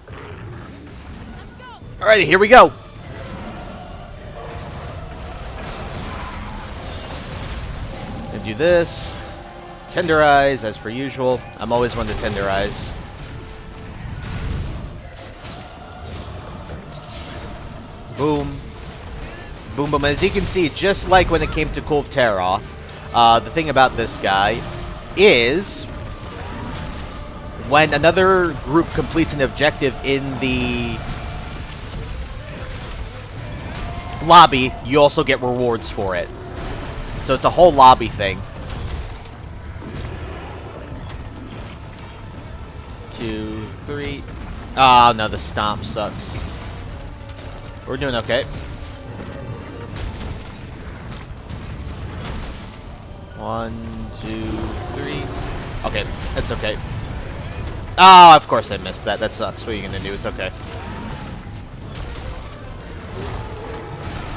Let's go. Alrighty, here we go. Gonna do this. Tenderize as per usual. I'm always one to tenderize. Boom. Boom, boom. As you can see, just like when it came to Cove Teroth, the thing about this guy is when another group completes an objective in the lobby, you also get rewards for it. So it's a whole lobby thing. 2, 3. Oh, no, the stomp sucks. We're doing okay. 1, 2, 3. Okay, that's okay. Oh, of course I missed that. That sucks. What are you gonna do? It's okay.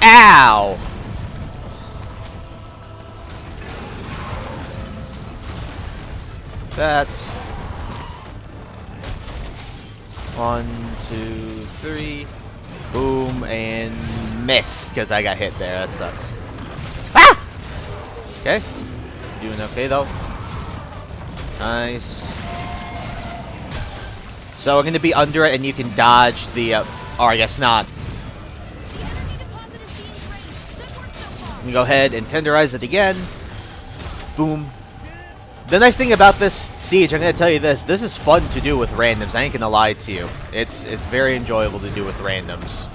Ow! That. 1, 2, 3. Boom, and miss, because I got hit there. That sucks. Ah! Okay. Doing okay, though. Nice. So we're going to be under it, and you can dodge the... or I guess not. Let me go ahead and tenderize it again. Boom. The nice thing about this siege, I'm going to tell you this. This is fun to do with randoms. I ain't going to lie to you. It's very enjoyable to do with randoms.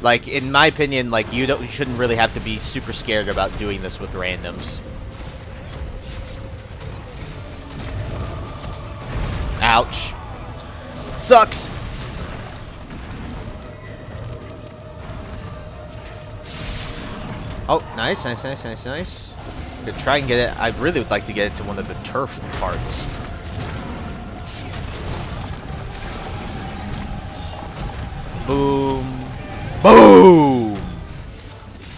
Like, in my opinion, like, you shouldn't really have to be super scared about doing this with randoms. Ouch. Sucks. Oh, nice, nice, nice, nice, nice. Could try and get it. I really would like to get it to one of the turf parts. Boom. Boom!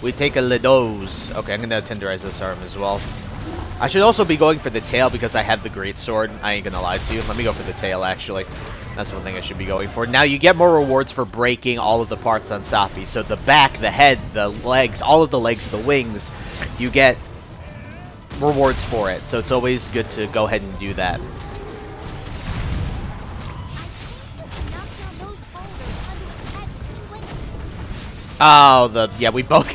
We take a Lidos. Okay, I'm gonna tenderize this arm as well. I should also be going for the tail because I have the great sword. I ain't gonna lie to you. Let me go for the tail, actually. That's one thing I should be going for. Now, you get more rewards for breaking all of the parts on Safi. So the back, the head, the legs, all of the legs, the wings, you get rewards for it. So it's always good to go ahead and do that. Oh, yeah, we both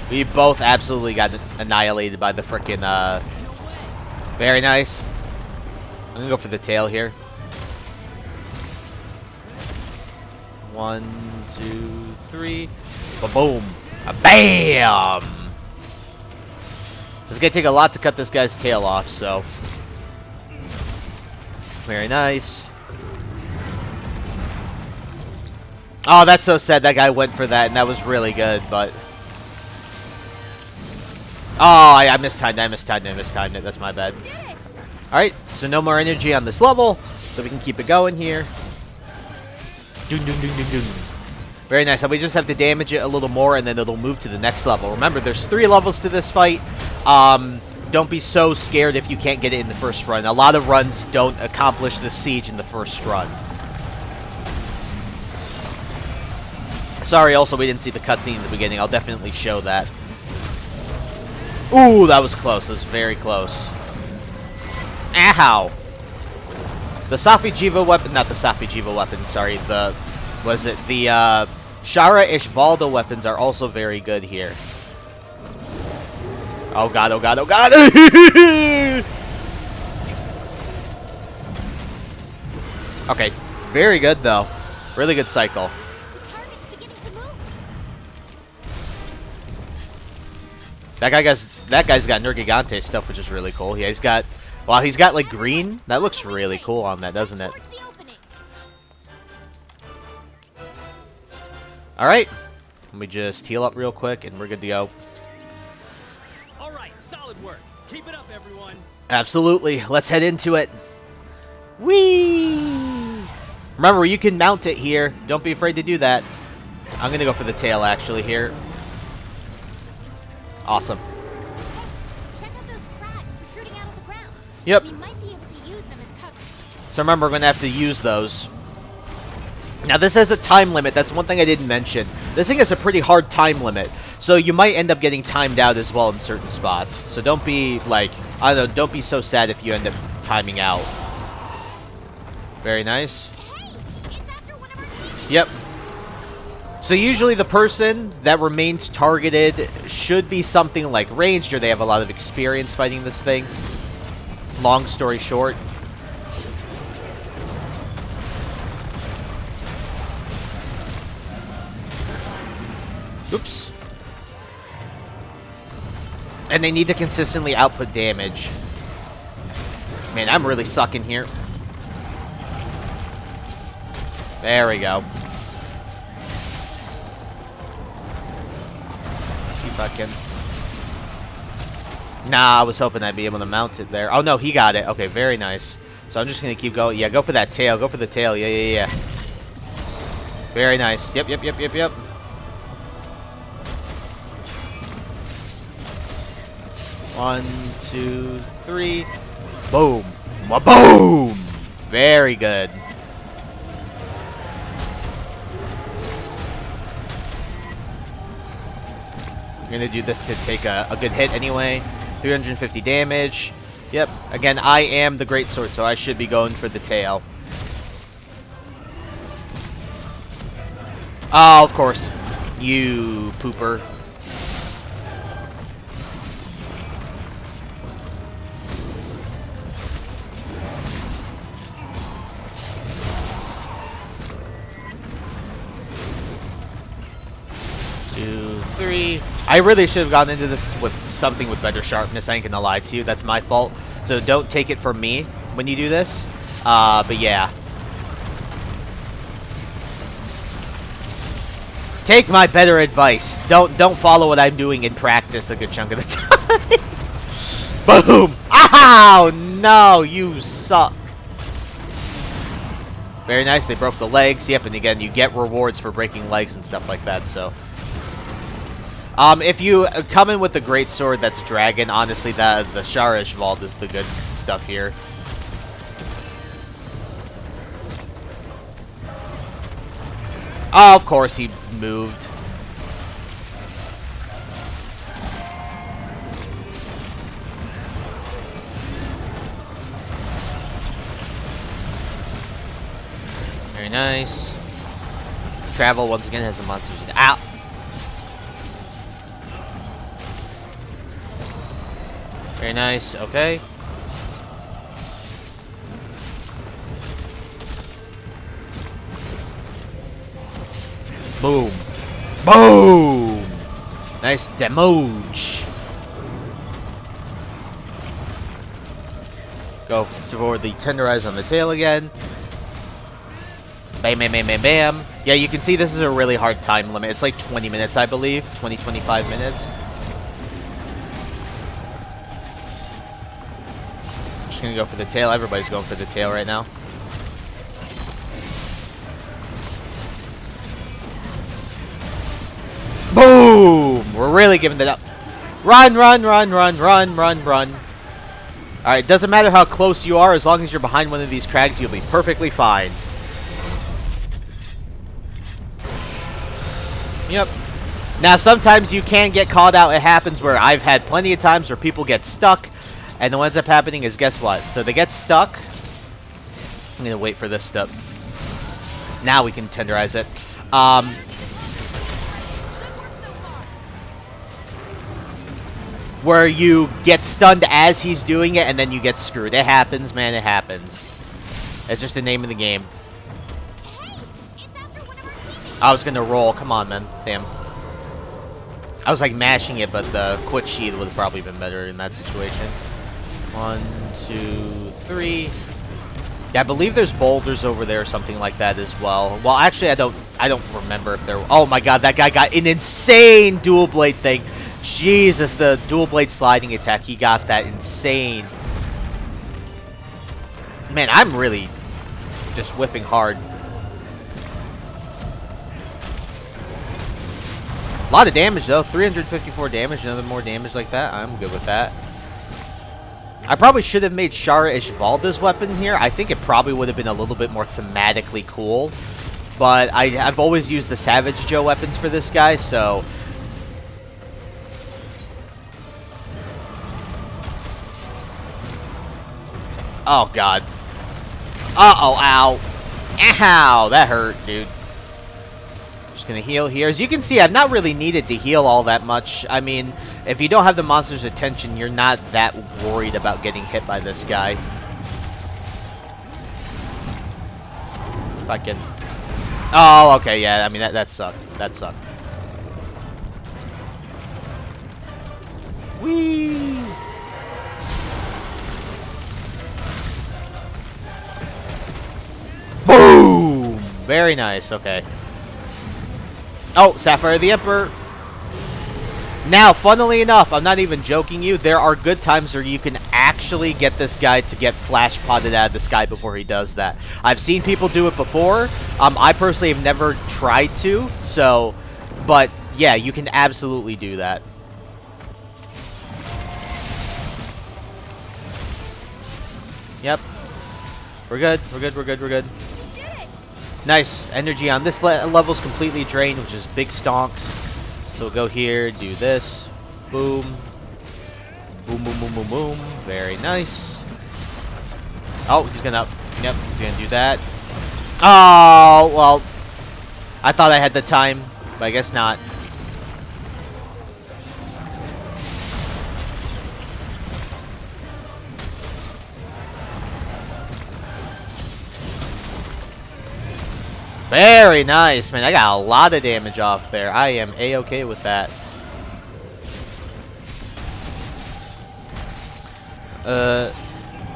we both absolutely got annihilated by the frickin' very nice. I'm gonna go for the tail here. 1, 2, 3. Ba-boom. Bam! It's gonna take a lot to cut this guy's tail off, so. Very nice. Oh, that's so sad that guy went for that, and that was really good, but... Oh, I mistimed it. That's my bad. Alright, so no more energy on this level, so we can keep it going here. Doon, doon, doon, doon, doon. Very nice. So we just have to damage it a little more, and then it'll move to the next level. Remember, there's 3 levels to this fight. Don't be so scared if you can't get it in the first run. A lot of runs don't accomplish the siege in the first run. Sorry, also, we didn't see the cutscene in the beginning. I'll definitely show that. Ooh, that was close. That was very close. Ow! The Safi'Jiiva weapon, not the Safi'Jiiva weapon, sorry, the Shara Ishvalda weapons are also very good here. Oh god, oh god, oh god! Okay, very good though. Really good cycle. The target's beginning to move. That guy's got Nergigante stuff, which is really cool. Yeah, he's got like green. That looks really cool on that, doesn't it? Alright. Let me just heal up real quick and we're good to go. Alright, solid work. Keep it up, everyone. Absolutely. Let's head into it. Whee! Remember, you can mount it here. Don't be afraid to do that. I'm gonna go for the tail actually here. Awesome. Check out those cracks protruding out of the ground. Yep. We might be able to use them as cover. So remember, we're gonna have to use those. Now this has a time limit. That's one thing I didn't mention. This thing has a pretty hard time limit, so you might end up getting timed out as well in certain spots. So don't be like, I don't know, don't be so sad if you end up timing out. Very nice. Hey, it's after one of our teammates. Yep. So usually the person that remains targeted should be something like ranged, or they have a lot of experience fighting this thing. Long story short. Oops. And they need to consistently output damage. Man, I'm really sucking here. There we go. Let's see if I can... Nah, I was hoping I'd be able to mount it there. Oh no, he got it. Okay, very nice. So I'm just gonna keep going. Yeah, go for that tail. Go for the tail. Yeah, yeah, yeah. Very nice. Yep, yep, yep, yep, yep. One, two, three. Boom. Boom! Very good. I'm gonna do this to take a good hit anyway. 350 damage. Yep. Again, I am the greatsword, so I should be going for the tail. Oh, of course. You pooper. I really should have gone into this with something with better sharpness. I ain't gonna lie to you. That's my fault. So don't take it from me when you do this. But yeah. Take my better advice. Don't follow what I'm doing in practice a good chunk of the time. Boom! Ow! No, you suck. Very nice. They broke the legs. Yep, and again, you get rewards for breaking legs and stuff like that, so... if you come in with the greatsword that's dragon, honestly, the Shara Ishvalda is the good stuff here. Oh, of course he moved. Very nice. travel once again has the monsters. Ow! Very nice. Okay. Boom. Boom! Nice damage. Go for the tenderize on the tail again. Bam, bam, bam, bam, bam. Yeah, you can see this is a really hard time limit. It's like 20 minutes, I believe. 20, 25 minutes. Just gonna go for the tail. Everybody's going for the tail right now. Boom! We're really giving it up. Run, run, run, run, run, run, run. Alright, doesn't matter how close you are, as long as you're behind one of these crags, you'll be perfectly fine. Yep. Now, sometimes you can get called out. It happens where I've had plenty of times where people get stuck. And what ends up happening is, guess what? So they get stuck. I'm going to wait for this step. Now we can tenderize it. Where you get stunned as he's doing it, and then you get screwed. It happens, man. It happens. It's just the name of the game. Hey, it's after one of our teammates. I was gonna roll. Come on, man. Damn. I was like mashing it, but the quick shield would have probably been better in that situation. 1, 2, 3. Yeah, I believe there's boulders over there or something like that as well. Well, actually, I don't remember if there. Oh my God, that guy got an insane dual blade thing. Jesus, the dual blade sliding attack, he got that insane. Man, I'm really just whipping hard. A lot of damage though, 354 damage, another more damage like that. I'm good with that. I probably should have made Shara Ishvalda's weapon here. I think it probably would have been a little bit more thematically cool. But I've always used the Savage Joe weapons for this guy, so... Oh, God. Uh-oh, ow. Ow, that hurt, dude. Just gonna heal here. As you can see, I've not really needed to heal all that much. I mean, if you don't have the monster's attention, you're not that worried about getting hit by this guy. Let's see if I can... Oh, okay, yeah, I mean, that sucked. That sucked. Whee! Boom! Very nice, okay. Oh, Sapphire the Emperor. Now, funnily enough, I'm not even joking you, there are good times where you can actually get this guy to get flash potted out of the sky before he does that. I've seen people do it before. I personally have never tried to, so... But, yeah, you can absolutely do that. Yep. We're good, we're good, we're good, we're good. Nice. Energy on this level's completely drained, which is big stonks. So we'll go here, do this. Boom. Boom, boom, boom, boom, boom. Very nice. Oh, he's gonna... Yep, he's gonna do that. Oh, well. I thought I had the time, but I guess not. Very nice, man. I got a lot of damage off there. I am A-okay with that.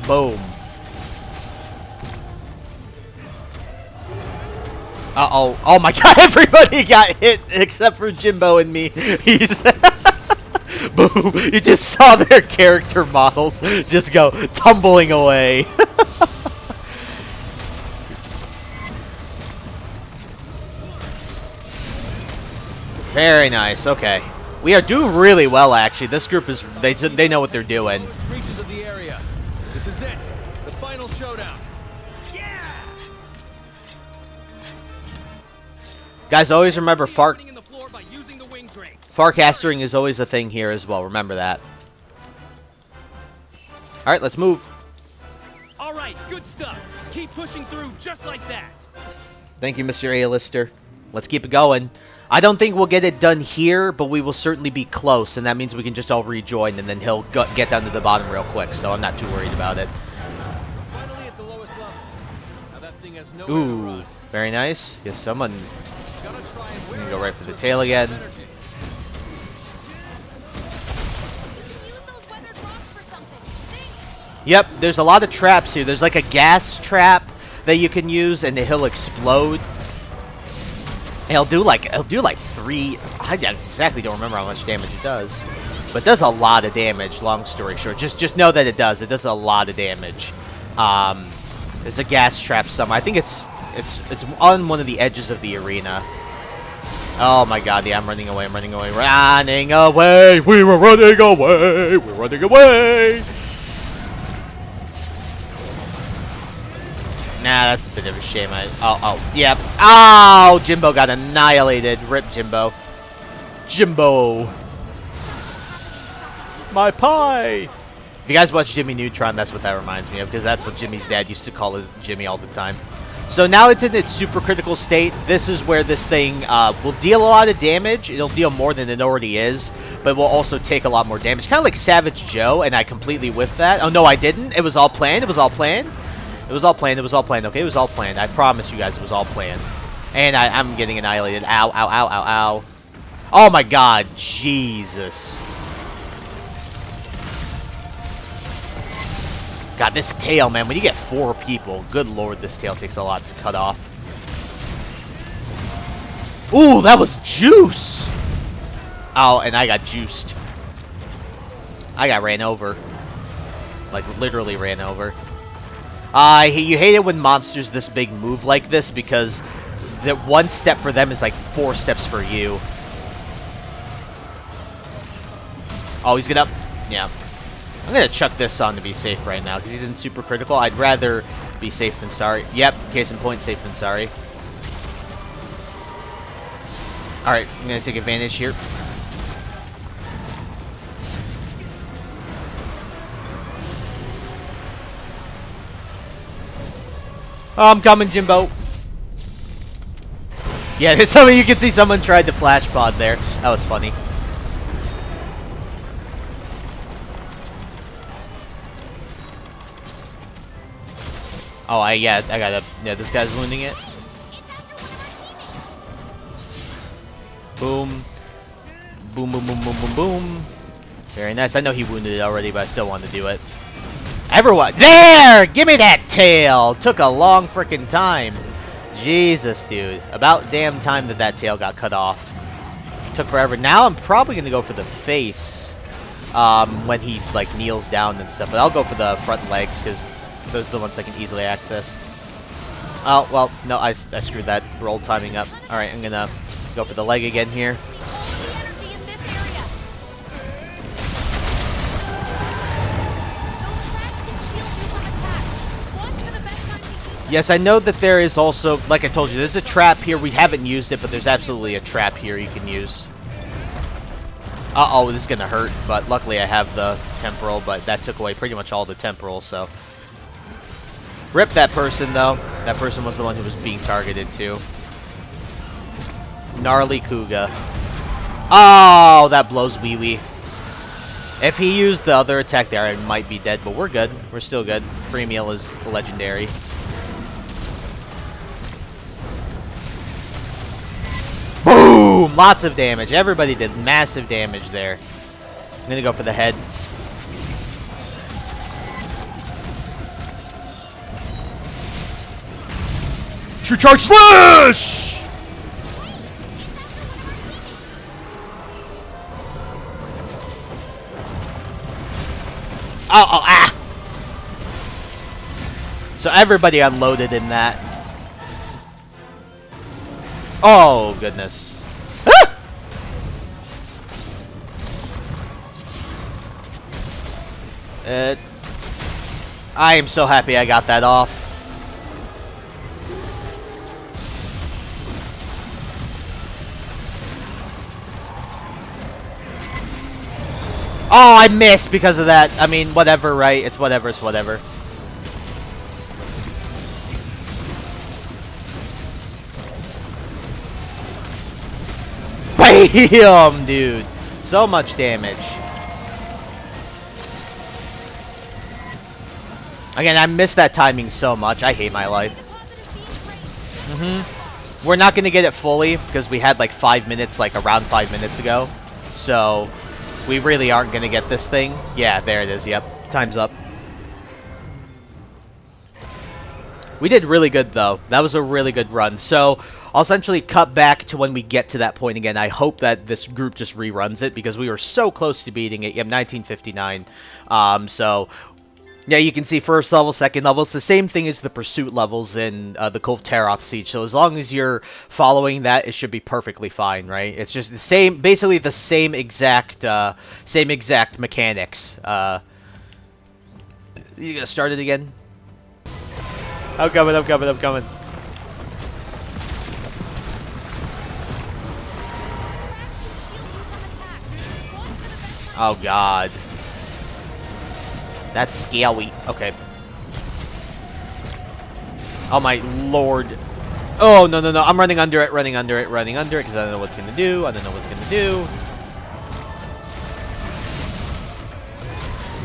Boom. Uh-oh. Oh my God, everybody got hit except for Jimbo and me. He's... Boom. You just saw their character models just go tumbling away. Very nice. Okay, we are doing really well actually. This group is they know what they're doing. Reaches of the area. This is it. The final showdown. Yeah. Guys, always remember Farcastering is always a thing here as well. Remember that. All right, let's move. All right, good stuff. Keep pushing through just like that. Thank you, Mr. A-lister. Let's keep it going. I don't think we'll get it done here, but we will certainly be close, and that means we can just all rejoin, and then he'll get down to the bottom real quick, so I'm not too worried about it. Finally at the lowest level. Now that thing has no Ooh, very nice. Yes, someone can go right for the tail again. Use those weathered rocks for something. Think. Yep, there's a lot of traps here. There's like a gas trap that you can use, and he'll explode. He'll do like 3. I exactly don't remember how much damage it does, but it does a lot of damage. Long story short, just know that it does. It does a lot of damage. There's a gas trap somewhere. I think it's on one of the edges of the arena. Oh my god, yeah, I'm running away. Running away. We were running away. We're running away. Nah, that's a bit of a shame. Yep. Oh, Jimbo got annihilated. Rip, Jimbo. Jimbo. My pie. If you guys watch Jimmy Neutron, that's what that reminds me of, because that's what Jimmy's dad used to call his Jimmy all the time. So now it's in its super critical state. This is where this thing will deal a lot of damage. It'll deal more than it already is, but will also take a lot more damage. Kind of like Savage Joe, and I completely whiffed that. Oh, no, I didn't. It was all planned. It was all planned. It was all planned. It was all planned. Okay, it was all planned. I promise you guys it was all planned. And I'm getting annihilated. Ow, ow, ow, ow, ow. Oh my god. Jesus. God, this tail, man. When you get 4 people, good lord, this tail takes a lot to cut off. Ooh, that was juice. Oh, and I got juiced. I got ran over. Like, literally ran over. You hate it when monsters this big move like this, because the 1 step for them is like 4 steps for you. Oh, he's gonna... Yeah. I'm gonna chuck this on to be safe right now, because he's in super critical. I'd rather be safe than sorry. Yep, case in point, safe than sorry. Alright, I'm gonna take advantage here. Oh, I'm coming, Jimbo. Yeah, there's something you can see someone tried the flash pod there. That was funny. Oh, I gotta, yeah, this guy's wounding it. Boom. Boom, boom, boom, boom, boom, boom. Very nice. I know he wounded it already, but I still want to do it. Everyone, there! Give me that tail! Took a long freaking time. Jesus, dude. About damn time that tail got cut off. Took forever. Now I'm probably gonna go for the face. When he, like, kneels down and stuff. But I'll go for the front legs, because those are the ones I can easily access. Oh, well, no, I screwed that roll timing up. Alright, I'm gonna go for the leg again here. Yes, I know that there is also, like I told you, there's a trap here. We haven't used it, but there's absolutely a trap here you can use. Uh-oh, this is gonna hurt, but luckily I have the temporal, but that took away pretty much all the temporal, so... Rip that person, though. That person was the one who was being targeted, too. Gnarly Kuga. Oh, that blows wee-wee. If he used the other attack there, I might be dead, but we're good. We're still good. Free meal is legendary. Boom! Lots of damage. Everybody did massive damage there. I'm gonna go for the head. True Charge Slash! Oh, ah! So everybody unloaded in that. Oh, goodness. Ah! I am so happy I got that off. Oh, I missed because of that. I mean, whatever, right? It's whatever, it's whatever. Damn, dude. So much damage. Again, I miss that timing so much. I hate my life. We're not going to get it fully because we had like 5 minutes, like around 5 minutes ago. So, we really aren't going to get this thing. Yeah, there it is. Yep. Time's up. We did really good, though. That was a really good run. So, I'll essentially cut back to when we get to that point again. I hope that this group just reruns it because we were so close to beating it. Yep, 1959. So, yeah, you can see first level, second level. It's the same thing as the pursuit levels in the Cove Teroth Siege. So as long as you're following that, it should be perfectly fine, right? It's just the same, basically the same exact mechanics. You gonna start it again? I'm coming. Oh God. That's scary. Okay. Oh my lord. Oh, no. I'm running under it, because I don't know what's gonna do.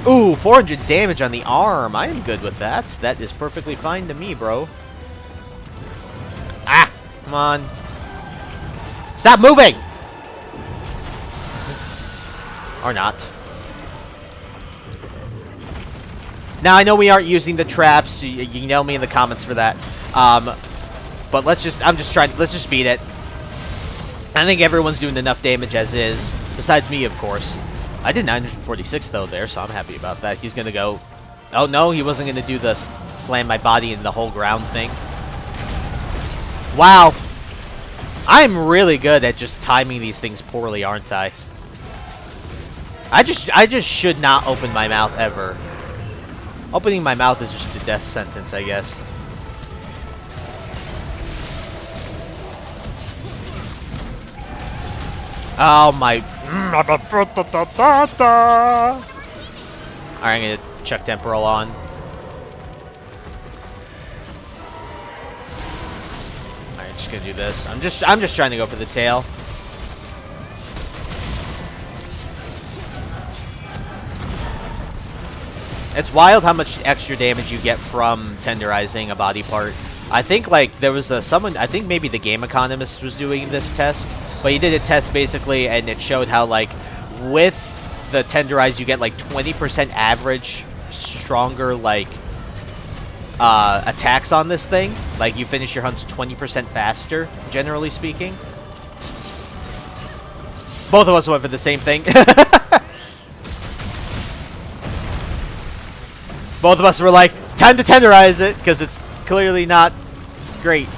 Ooh, 400 damage on the arm. I am good with that. That is perfectly fine to me, bro. Ah! Come on. Stop moving! Or not. Now, I know we aren't using the traps. You can yell me in the comments for that. But let's just beat it. I think everyone's doing enough damage as is. Besides me, of course. I did 946 though there, so I'm happy about that. He's gonna go... Oh no, he wasn't gonna do the slam my body in the whole ground thing. Wow. I'm really good at just timing these things poorly, aren't I? I just should not open my mouth ever. Opening my mouth is just a death sentence, I guess. Oh my... Alright, I'm gonna check temporal on. Alright, just gonna do this. I'm just trying to go for the tail. It's wild how much extra damage you get from tenderizing a body part. I think like there was someone, I think maybe the Game Economist was doing this test, but he did a test basically and it showed how like with the tenderize you get like 20% average stronger like attacks on this thing. Like you finish your hunts 20% faster, generally speaking. Both of us went for the same thing. Both of us were like, time to tenderize it, because it's clearly not great.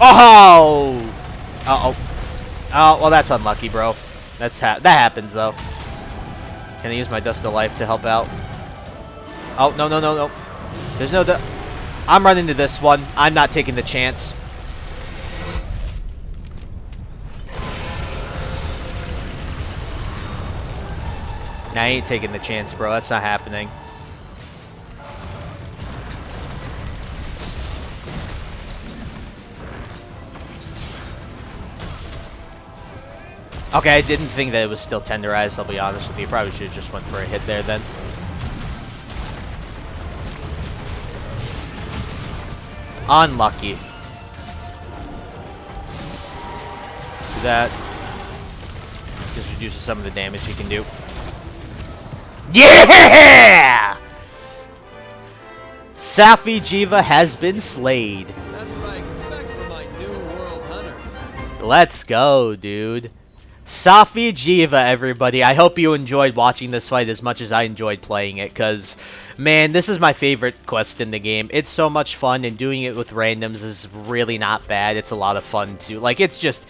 Oh! Uh-oh. Oh, well that's unlucky, bro. That happens, though. Can I use my Dust of Life to help out? Oh, no. There's no... I'm running to this one. I'm not taking the chance. I ain't taking the chance, bro. That's not happening. Okay, I didn't think that it was still tenderized, I'll be honest with you. Probably should have just went for a hit there then. Unlucky. Do that. Just reduces some of the damage you can do. Yeah! Safi'Jiiva has been slayed. That's what I expect from my new world hunters. Let's go, dude. Safi'Jiiva, everybody. I hope you enjoyed watching this fight as much as I enjoyed playing it, because, man, this is my favorite quest in the game. It's so much fun, and doing it with randoms is really not bad. It's a lot of fun, too. Like, it's just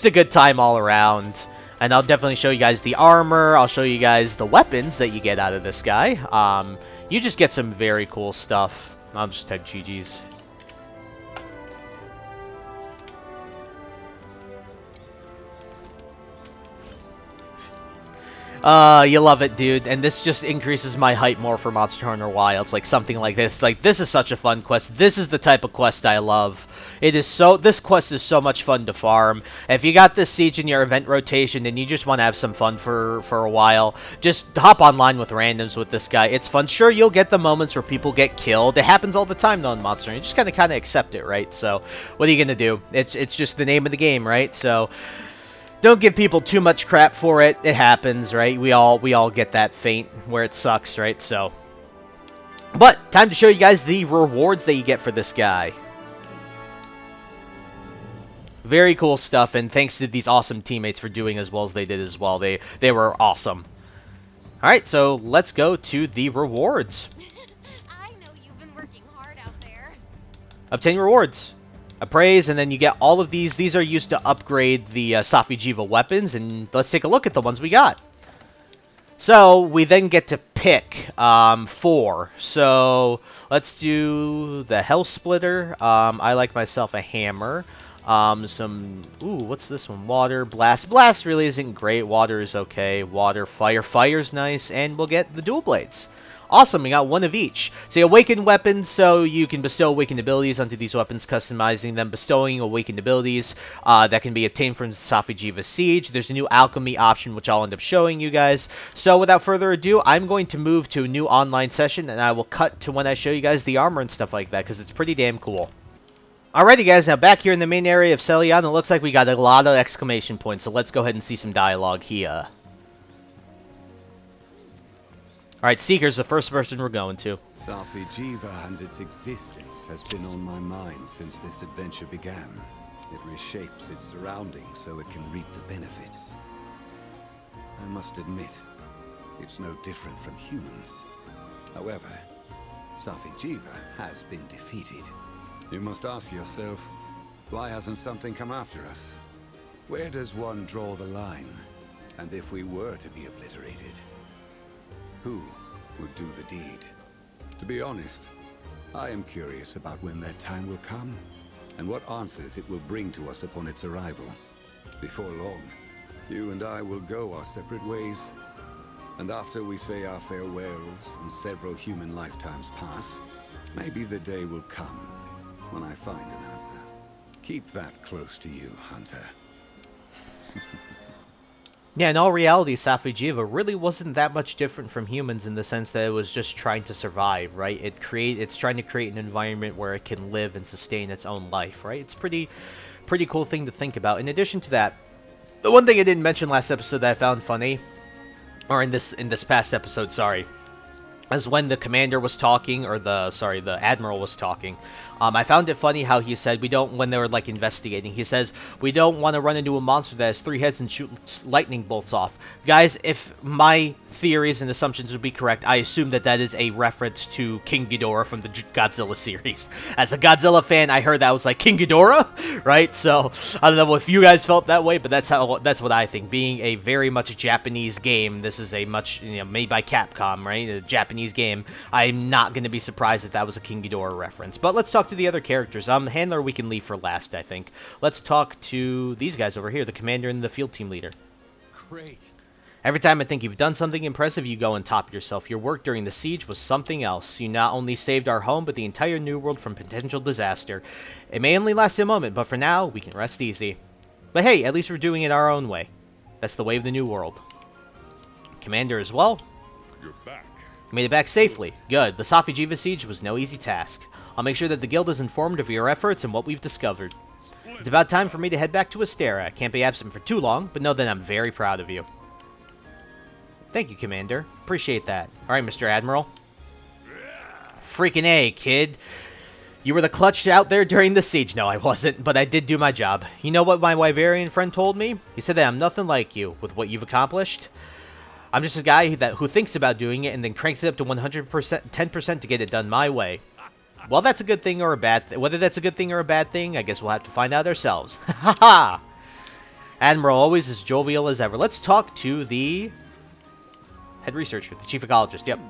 a good time all around. And I'll definitely show you guys the armor. I'll show you guys the weapons that you get out of this guy. You just get some very cool stuff. I'll just type GG's. You love it, dude, and this just increases my hype more for Monster Hunter Wilds. It's like something like this. Like, this is such a fun quest. This is the type of quest I love. This quest is so much fun to farm. If you got this siege in your event rotation and you just want to have some fun for a while, just hop online with randoms with this guy. It's fun. Sure, you'll get the moments where people get killed. It happens all the time, though, in Monster Hunter. You just kind of accept it, right? So, what are you gonna do? It's just the name of the game, right? So, don't give people too much crap for it. It happens, right? We all get that feint where it sucks, right? So, but time to show you guys the rewards that you get for this guy. Very cool stuff, and thanks to these awesome teammates for doing as well as they did as well. They were awesome. All right, so let's go to the rewards. I know you've been working hard out there. Obtain rewards. Appraise, and then you get all of these. These are used to upgrade the Safi'Jiiva weapons, and let's take a look at the ones we got. So, we then get to pick 4. So, let's do the Hell Splitter. I like myself a hammer. What's this one? Water, Blast. Blast really isn't great. Water is okay. Water, Fire. Fire's nice, and we'll get the Dual Blades. Awesome, we got one of each. So awakened weapons, so you can bestow awakened abilities onto these weapons, customizing them, bestowing awakened abilities that can be obtained from Safi'Jiiva Siege. There's a new alchemy option, which I'll end up showing you guys. So without further ado, I'm going to move to a new online session, and I will cut to when I show you guys the armor and stuff like that, because it's pretty damn cool. Alrighty guys, now back here in the main area of Celion, it looks like we got a lot of exclamation points, so let's go ahead and see some dialogue here. Alright, Seeker's the first person we're going to. Safi'Jiiva and its existence has been on my mind since this adventure began. It reshapes its surroundings so it can reap the benefits. I must admit, it's no different from humans. However, Safi'Jiiva has been defeated. You must ask yourself, why hasn't something come after us? Where does one draw the line? And if we were to be obliterated, who would do the deed? To be honest, I am curious about when that time will come, and what answers it will bring to us upon its arrival. Before long, you and I will go our separate ways, and after we say our farewells and several human lifetimes pass, maybe the day will come when I find an answer. Keep that close to you, Hunter. Yeah, in all reality, Safi'Jiiva really wasn't that much different from humans in the sense that it was just trying to survive, right? It's trying to create an environment where it can live and sustain its own life, right? It's pretty cool thing to think about. In addition to that, the one thing I didn't mention last episode that I found funny, or in this past episode, sorry, is when the commander was talking, or the admiral was talking. I found it funny how he said when they were like investigating, he says, we don't want to run into a monster that has 3 heads and shoot lightning bolts off. Guys, if my theories and assumptions would be correct, I assume that is a reference to King Ghidorah from the Godzilla series. As a Godzilla fan, I heard that was like King Ghidorah, right? So, I don't know if you guys felt that way, but that's what I think. Being a very much Japanese game, this is a much, made by Capcom, right? A Japanese game. I'm not going to be surprised if that was a King Ghidorah reference. But let's talk to the other characters. Handler we can leave for last, I think. Let's talk to these guys over here, the commander and the field team leader. Great. Every time I think you've done something impressive, you go and top yourself. Your work during the siege was something else. You not only saved our home, but the entire New World from potential disaster. It may only last a moment, but for now, we can rest easy. But hey, at least we're doing it our own way. That's the way of the New World. Commander as well. You're back. Made it back safely. Good. The Safi'Jiiva siege was no easy task. I'll make sure that the guild is informed of your efforts and what we've discovered. It's about time for me to head back to Astera. I can't be absent for too long, but know that I'm very proud of you. Thank you, Commander. Appreciate that. Alright, Mr. Admiral. Freaking A, kid. You were the clutch out there during the siege. No, I wasn't, but I did do my job. You know what my Wyverian friend told me? He said that I'm nothing like you with what you've accomplished. I'm just a guy who thinks about doing it and then cranks it up to 100%, 10% to get it done my way. Well, that's a good thing or a bad thing. Whether that's a good thing or a bad thing, I guess we'll have to find out ourselves. Ha ha! Admiral always as jovial as ever. Let's talk to the head researcher, the chief ecologist. Yep.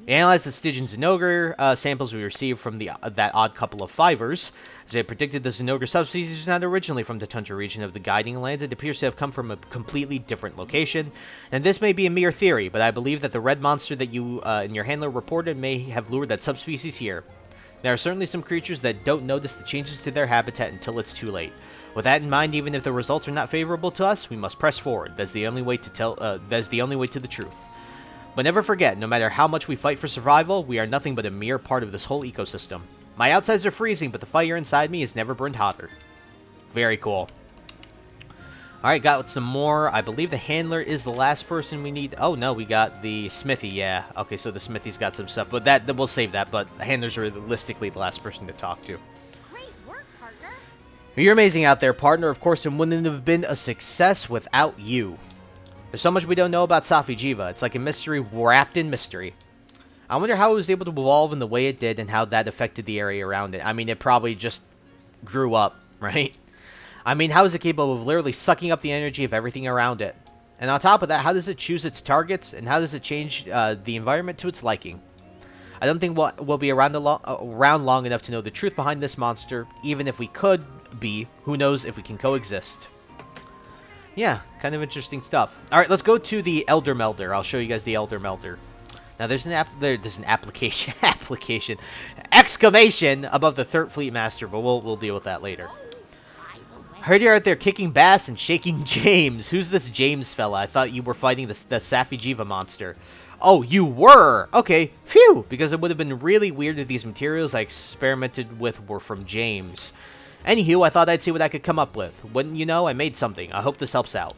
We analyzed the Stygian Xeno'Jiiva samples we received from that odd couple of fivers. As they predicted, the Xeno'Jiiva subspecies is not originally from the tundra region of the Guiding Lands. It appears to have come from a completely different location. And this may be a mere theory, but I believe that the red monster that you and your handler reported may have lured that subspecies here. There are certainly some creatures that don't notice the changes to their habitat until it's too late. With that in mind, even if the results are not favorable to us, we must press forward. That's the only way to that's the only way to the truth. But never forget, no matter how much we fight for survival, we are nothing but a mere part of this whole ecosystem. My outsides are freezing, but the fire inside me has never burned hotter. Very cool. Alright, got some more. I believe the handler is the last person we need. Oh, no, we got the smithy, yeah. Okay, so the smithy's got some stuff, but we'll save that. But the handlers are realistically the last person to talk to. Great work, partner. You're amazing out there, partner. Of course, it wouldn't have been a success without you. There's so much we don't know about Safi'Jiiva. It's like a mystery wrapped in mystery. I wonder how it was able to evolve in the way it did and how that affected the area around it. I mean, it probably just grew up, right? I mean, how is it capable of literally sucking up the energy of everything around it? And on top of that, how does it choose its targets? And how does it change the environment to its liking? I don't think we'll be around long enough to know the truth behind this monster. Even if we could be, who knows if we can coexist. Yeah, kind of interesting stuff. Alright, let's go to the Elder Melder. I'll show you guys the Elder Melder. Now, there's an application, exclamation above the Third Fleet Master, but we'll deal with that later. I heard you're out there kicking Bass and shaking James. Who's this James fella? I thought you were fighting the Safi'Jiiva monster. Oh, you were? Okay, phew! Because it would have been really weird if these materials I experimented with were from James. Anywho, I thought I'd see what I could come up with. Wouldn't you know, I made something. I hope this helps out.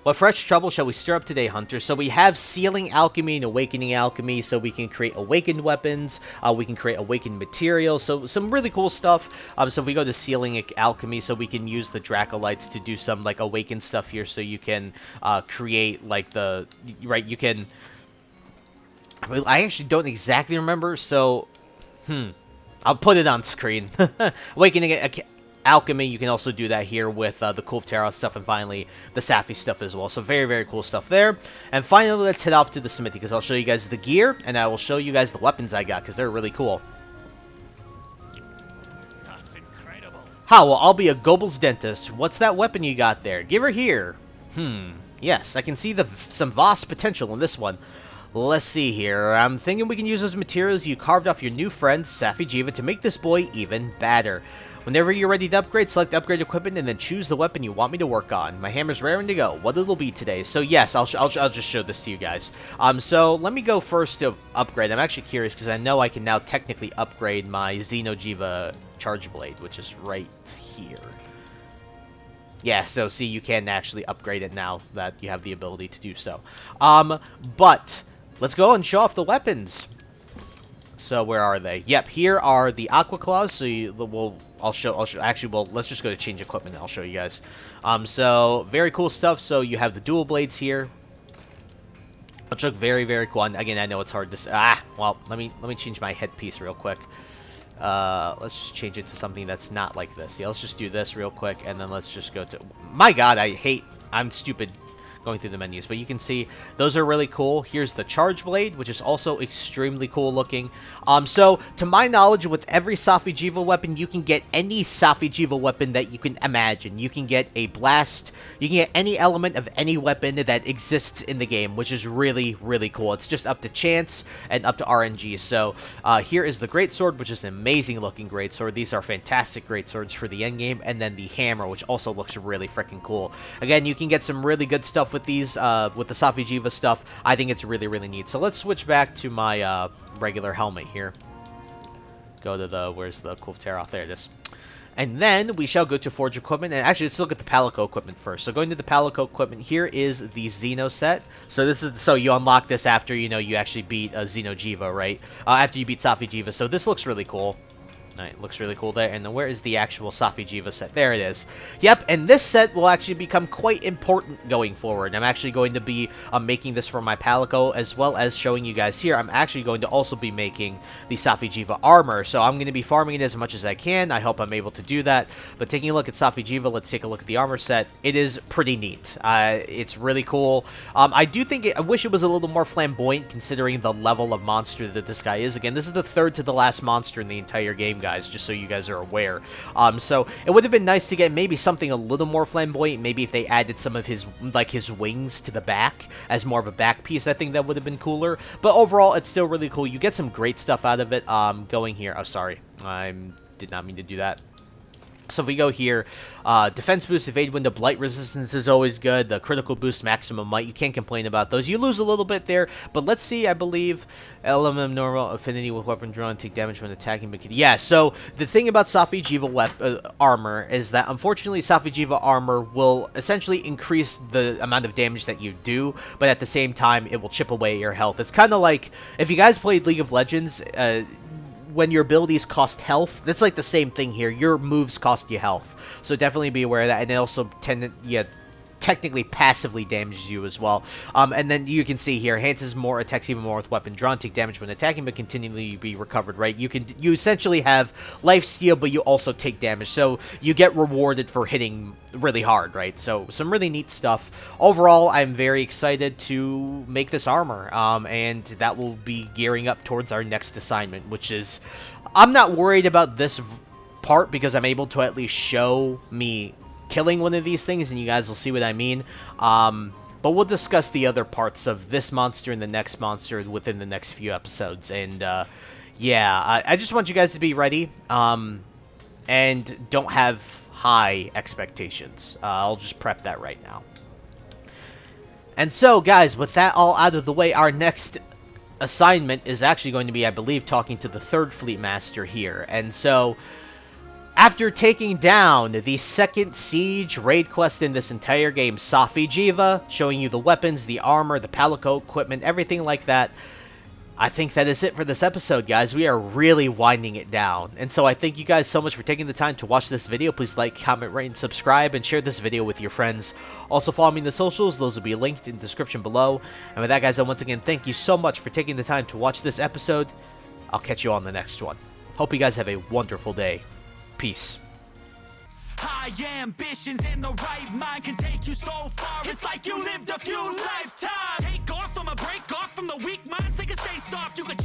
What fresh trouble shall we stir up today, Hunter? So we have Sealing Alchemy and Awakening Alchemy, so we can create awakened weapons, we can create awakened materials, so some really cool stuff. So if we go to Sealing Alchemy, so we can use the Dracolites to do some, like, awakened stuff here, so you can create, like, you can... I actually don't exactly remember, so... I'll put it on screen. Awakening Alchemy, you can also do that here with the Kulftera stuff, and finally the Safi stuff as well. So very, very cool stuff there. And finally, let's head off to the smithy, because I'll show you guys the gear, and I will show you guys the weapons I got, because they're really cool. That's incredible. Ha, well, I'll be a Goebbels dentist. What's that weapon you got there? Give her here. Yes, I can see some vast potential in this one. Let's see here. I'm thinking we can use those materials you carved off your new friend, Safi'Jiiva, to make this boy even badder. Whenever you're ready to upgrade, select upgrade equipment and then choose the weapon you want me to work on. My hammer's raring to go. What it'll be today. So yes, I'll just show this to you guys. So let me go first to upgrade. I'm actually curious because I know I can now technically upgrade my Xeno'Jiiva charge blade, which is right here. Yeah, so see, you can actually upgrade it now that you have the ability to do so. But let's go and show off the weapons. So where are they? Yep, here are the Aqua Claws. So I'll show. Actually, well, let's just go to change equipment and I'll show you guys. So very cool stuff. So you have the dual blades here, which look very, very cool. And again, I know it's hard to say. Well, let me change my headpiece real quick. Let's just change it to something that's not like this. Yeah, let's just do this real quick, and then let's just go to... My god, I'm stupid going through the menus, but you can see those are really cool. Here's the charge blade, which is also extremely cool looking. So to my knowledge, with every Safi'Jiiva weapon, you can get any Safi'Jiiva weapon that you can imagine. You can get a blast, you can get any element of any weapon that exists in the game, which is really, really cool. It's just up to chance and up to RNG. So here is the greatsword, which is an amazing looking greatsword. These are fantastic greatswords for the end game, and then the hammer, which also looks really freaking cool. Again, you can get some really good stuff with these, with the Safi'Jiiva stuff. I think it's really, really neat. So let's switch back to my regular helmet here. Go to the, where's the Kulftera? There it is. And then we shall go to Forge equipment. And actually, let's look at the Palico equipment first. So going to the Palico equipment, here is the Xeno set. So this is, so you unlock this after, you know, you actually beat Xeno'Jiiva, right? After you beat Safi'Jiiva. So this looks really cool. Alright, looks really cool there. And then where is the actual Safi'Jiiva set? There it is. Yep, and this set will actually become quite important going forward. I'm actually going to be making this for my Palico, as well as showing you guys here. I'm actually going to also be making the Safi'Jiiva armor, so I'm going to be farming it as much as I can. I hope I'm able to do that. But taking a look at Safi'Jiiva, let's take a look at the armor set. It is pretty neat. It's really cool. I do think I wish it was a little more flamboyant, considering the level of monster that this guy is. Again, this is the third to the last monster in the entire game, guys, just so you guys are aware. So it would have been nice to get maybe something a little more flamboyant. Maybe if they added some of his, like, his wings to the back as more of a back piece, I think that would have been cooler. But overall, it's still really cool. You get some great stuff out of it. Going here. Oh, sorry. I did not mean to do that. So if we go here, defense boost, evade window, blight resistance is always good. The critical boost, maximum might, you can't complain about those. You lose a little bit there, but let's see, I believe, element normal, affinity with weapon drawn, take damage when attacking. But yeah, so the thing about Safi'Jiiva armor is that, unfortunately, Safi'Jiiva armor will essentially increase the amount of damage that you do, but at the same time, it will chip away your health. It's kind of like, if you guys played League of Legends, when your abilities cost health, that's like the same thing here. Your moves cost you health, so definitely be aware of that. And it also technically passively damages you as well. And then you can see here, enhances more, attacks even more with weapon drawn, take damage when attacking, but continually be recovered, right? You essentially have life steal, but you also take damage, so you get rewarded for hitting really hard, right? So some really neat stuff. Overall, I'm very excited to make this armor, and that will be gearing up towards our next assignment, which is, I'm not worried about this part because I'm able to at least show me killing one of these things, and you guys will see what I mean. But we'll discuss the other parts of this monster and the next monster within the next few episodes. And yeah, I just want you guys to be ready, and don't have high expectations. I'll just prep that right now. And so, guys, with that all out of the way, our next assignment is actually going to be, I believe, talking to the 3rd Fleet Master here. And so, after taking down the 2nd Siege raid quest in this entire game, Safi'Jiiva, showing you the weapons, the armor, the Palico equipment, everything like that, I think that is it for this episode, guys. We are really winding it down. And so I thank you guys so much for taking the time to watch this video. Please like, comment, rate, and subscribe, and share this video with your friends. Also, follow me in the socials. Those will be linked in the description below. And with that, guys, once again, thank you so much for taking the time to watch this episode. I'll catch you on the next one. Hope you guys have a wonderful day. Peace. High ambitions and the right mind can take you so far. It's like you lived a few lifetimes. Take off from a break off from the weak minds. They can stay soft. You could